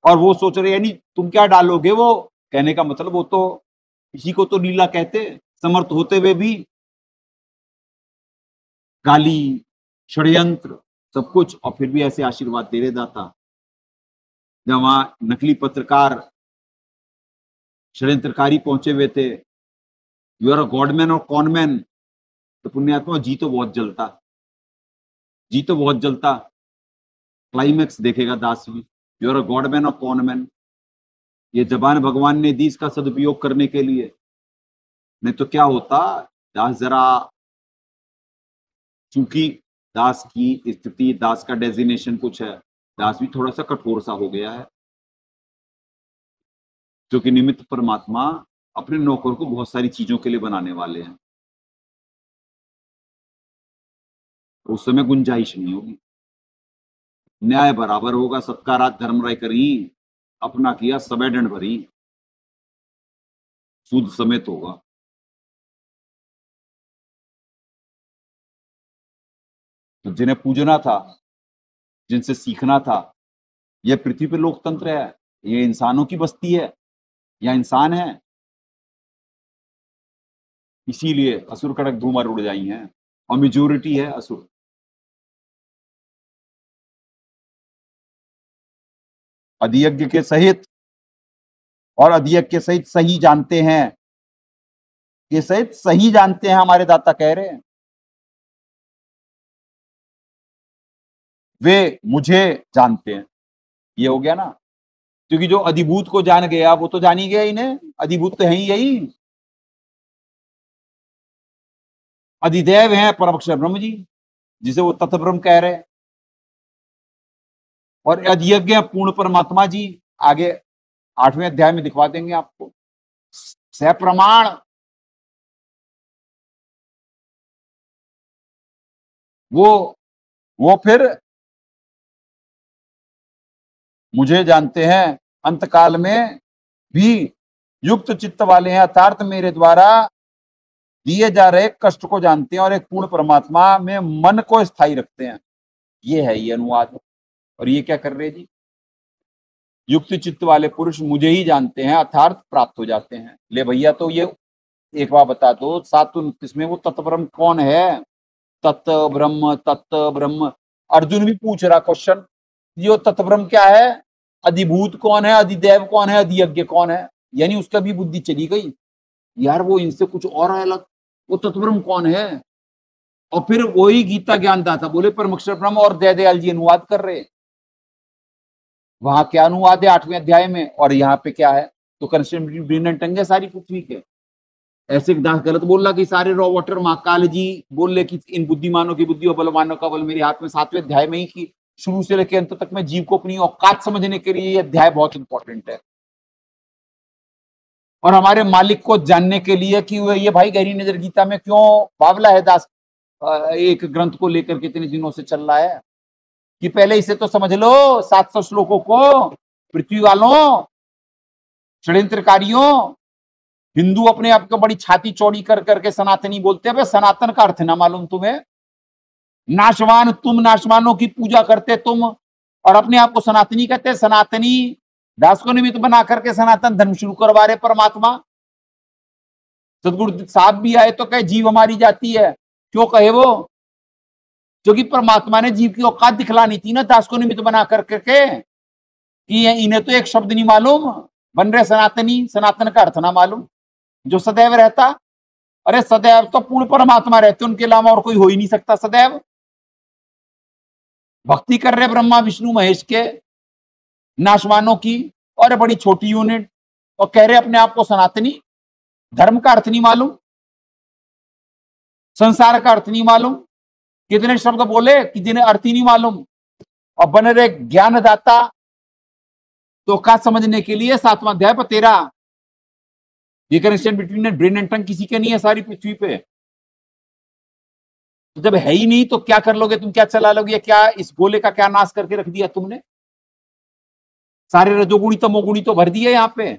और वो सोच रहे यानी तुम क्या डालोगे, वो कहने का मतलब वो तो इसी को तो लीला कहते, समर्थ होते हुए भी गाली, षड्यंत्र, सब कुछ, और फिर भी ऐसे आशीर्वाद दे रहे दाता। जब वहां नकली पत्रकार षड्यंत्रकारी पहुंचे हुए थे, यू आर अ गॉडमैन और कॉनमैन, तो पुण्यात्मा जी तो बहुत जलता, जी तो बहुत जलता। क्लाइमेक्स देखेगा दास में, यू आर अ गॉडमैन और कॉनमैन। ये जबान भगवान ने दी इसका सदुपयोग करने के लिए, नहीं तो क्या होता। दास जरा, चूंकि दास की स्थिति, दास का डेजिग्नेशन कुछ है, दास भी थोड़ा सा कठोर सा हो गया है, क्योंकि निमित्त परमात्मा अपने नौकर को बहुत सारी चीजों के लिए बनाने वाले हैं। उस समय गुंजाइश नहीं होगी, न्याय बराबर होगा, सत्कारात धर्म राय करी, अपना किया सबे दंड भरी, सूद समेत होगा। तो जिन्हें पूजना था, जिनसे सीखना था, यह पृथ्वी पर लोकतंत्र है, ये इंसानों की बस्ती है या इंसान है, इसीलिए असुर कड़क धूमर उड़ जाई हैं और मेजोरिटी है असुर। अधियज्ञ के सहित और अधियज्ञ के सहित सही जानते हैं, के सहित सही जानते हैं, हमारे दाता कह रहे हैं, वे मुझे जानते हैं। ये हो गया ना, क्योंकि जो अधिभूत को जान गया वो तो जान ही गया, इन्हें अधिभूत तो है ही यही, अधिदेव हैं परमक्षर ब्रह्म जी, जिसे वो तत्व ब्रह्म कह रहे हैं, और अधियज्ञ पूर्ण परमात्मा जी। आगे 8वें अध्याय में दिखवा देंगे आपको, सह प्रमाण। वो फिर मुझे जानते हैं, अंतकाल में भी युक्त चित्त वाले हैं, अर्थात मेरे द्वारा दिए जा रहे कष्ट को जानते हैं और एक पूर्ण परमात्मा में मन को स्थायी रखते हैं। ये है ये अनुवाद। और ये क्या कर रहे जी, युक्त चित्त वाले पुरुष मुझे ही जानते हैं अर्थात प्राप्त हो जाते हैं। ले भैया, तो ये एक बार बता दो, 729 में वो तत्व ब्रह्म कौन है? तत्व ब्रह्म, तत्व ब्रह्म। अर्जुन भी पूछ रहा क्वेश्चन, ये तत्व ब्रह्म क्या है? अधिभूत कौन है? अधिदेव कौन है? अधियज्ञ कौन है? यानी उसका भी बुद्धि चली गई, यार वो इनसे कुछ और है अलग, वो तत्व ब्रह्म कौन है? और फिर वही गीता ज्ञानदाता बोले परमक्षर ब्रह्म और दयाल जी अनुवाद कर रहे। वहां क्या अनुवाद है 8वें अध्याय में, और यहाँ पे क्या है? तो कंस्टेंट टंगे सारी पृथ्वी के। ऐसे दास गलत बोल रहा कि सारे रॉ वाटर महाकाल जी बोल रहे कि इन बुद्धिमानों की बुद्धि और बलवानों का बल मेरे हाथ में, 7वें अध्याय में ही कि शुरू से लेकर अंत तक में जीव को अपनी औकात समझने के लिए ये अध्याय बहुत इंपॉर्टेंट है, और हमारे मालिक को जानने के लिए कि ये भाई गहरी नजर गीता में क्यों बावला है दास, एक ग्रंथ को लेकर कितने दिनों से चल रहा है कि पहले इसे तो समझ लो 700 श्लोकों को। पृथ्वी वालों, षड्यंत्रकारियों, हिंदू अपने आप को बड़ी छाती चौड़ी कर करके सनातनी बोलते हैं, सनातन का अर्थ ना मालूम तुम्हें, नाशवान तुम, नाशवानों की पूजा करते तुम, और अपने आप को सनातनी कहते। सनातनी दास को निमित्त बना करके सनातन धर्म शुरू करवा रहे परमात्मा। सदगुरु साहब भी आए तो कहे जीव हमारी जाति है, क्यों कहे वो? क्योंकि परमात्मा ने जीव की औकात दिखलानी थी ना दास को निमित्त बना करके कि इन्हें तो एक शब्द नहीं मालूम, बन रहे सनातनी, सनातन का अर्थ ना मालूम, जो सदैव रहता। अरे सदैव तो पूर्ण परमात्मा रहते, उनके अलावा और कोई हो ही नहीं सकता सदैव। भक्ति कर रहे ब्रह्मा विष्णु महेश के, नाशवानों की, और बड़ी छोटी यूनिट, और कह रहे अपने आप को सनातनी। धर्म का अर्थ नहीं मालूम, संसार का अर्थ नहीं मालूम, कितने शब्द बोले कि जिन्हें अर्थ ही नहीं मालूम, और बन रहे ज्ञानदाता। तो का समझने के लिए 7वां अध्याय पर 13, ये connection between brain and tongue किसी के नहीं है सारी पृथ्वी पे। तो जब है ही नहीं तो क्या कर लोगे तुम? क्या चला लोगे? क्या इस गोले का क्या नाश करके रख दिया तुमने? सारे रजोगुणी तमोगुणी तो भर दिए यहाँ पे,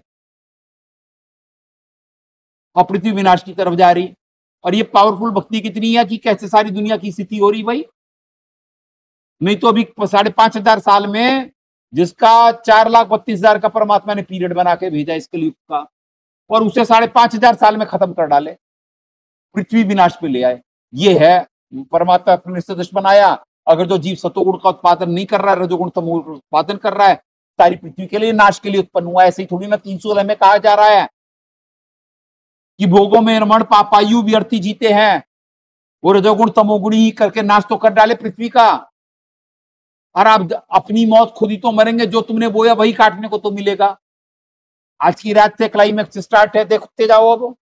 और पृथ्वी विनाश की तरफ जा रही। और ये पावरफुल भक्ति कितनी है कि कैसे सारी दुनिया की स्थिति हो रही भाई। नहीं तो अभी 5,500 साल में जिसका 4,32,000 का परमात्मा ने पीरियड बना के भेजा इस कलयुग का, और उसे 5,500 साल में खत्म कर डाले, पृथ्वी विनाश पे ले आए। ये है परमात्मा अपने सदृश बनाया। अगर जो जीव सतोगुण का उत्पादन नहीं कर रहा है, रजोगुण तमोगुण का उत्पादन कर रहा है, सारी पृथ्वी के लिए नाश के लिए उत्पन्न हुआ है। ऐसे ही थोड़ी ना 316 में कहा जा रहा है कि भोगों में रमण पापायु व्यर्थी जीते हैं, वो रजोगुण तमोगुण ही करके नाश तो कर डाले पृथ्वी का। और आप अपनी मौत खुद ही तो मरेंगे, जो तुमने बोया वही काटने को तो मिलेगा। आज की रात से क्लाइमैक्स स्टार्ट है, देखते जाओ। अब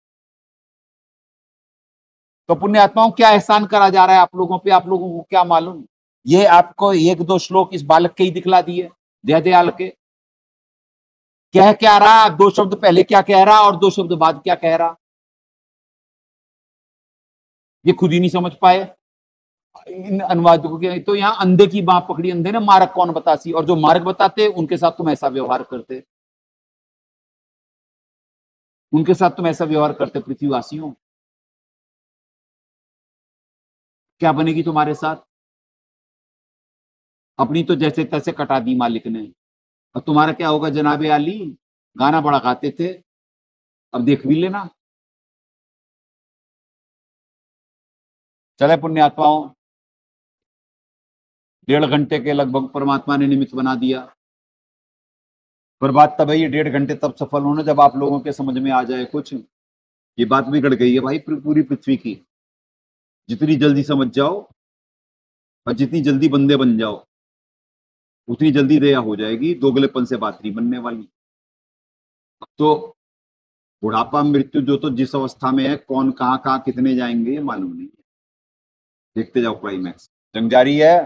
तो पुण्य आत्माओं क्या एहसान करा जा रहा है आप लोगों पे, आप लोगों को क्या मालूम। ये आपको 1-2 श्लोक इस बालक के ही दिखला दिए, दयाल के। कह क्या रहा, 2 शब्द पहले क्या कह रहा और 2 शब्द बाद क्या कह रहा, ये खुद ही नहीं समझ पाए इन अनुवादकों के। तो यहाँ अंधे की बात पकड़ी, अंधे ने मार्ग कौन बतासी, और जो मार्ग बताते उनके साथ तुम ऐसा व्यवहार करते, उनके साथ तुम ऐसा व्यवहार करते। पृथ्वीवासियों, क्या बनेगी तुम्हारे साथ। अपनी तो जैसे तैसे कटा दी मालिक ने, और तुम्हारा क्या होगा। जनाबे आली गाना बड़ा गाते थे, अब देख भी लेना। चले पुण्य आत्माओं, 1.5 घंटे के लगभग परमात्मा ने निमित्त बना दिया। पर बात तब है, ये 1.5 घंटे तब सफल होना जब आप लोगों के समझ में आ जाए कुछ। ये बात बिगड़ गई है भाई पूरी पृथ्वी की। जितनी जल्दी समझ जाओ और जितनी जल्दी बंदे बन जाओ, उतनी जल्दी दया हो जाएगी। दोगलेपन से बात नहीं बनने वाली। तो बुढ़ापा मृत्यु जो तो जिस अवस्था में है, कौन कहाँ कितने जाएंगे ये मालूम नहीं है। देखते जाओ क्लाइमैक्स। जंग जारी है।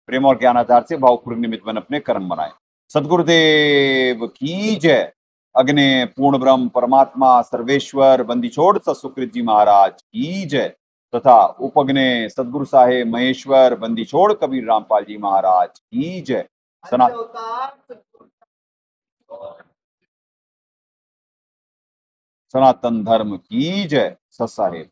प्रेम और ज्ञान आधार से भावपूर्ण निमित्त बन अपने कर्म बनाए। सदगुरुदेव की जय। अग्नि पूर्ण ब्रह्म परमात्मा सर्वेश्वर बंदी छोड़ सतसुकृत जी महाराज की जय, तथा उपग्ने सदगुरु साहेब महेश्वर बंदी छोड़ कबीर रामपाल जी महाराज की जय। सनातन धर्म की जय। सत साहेब।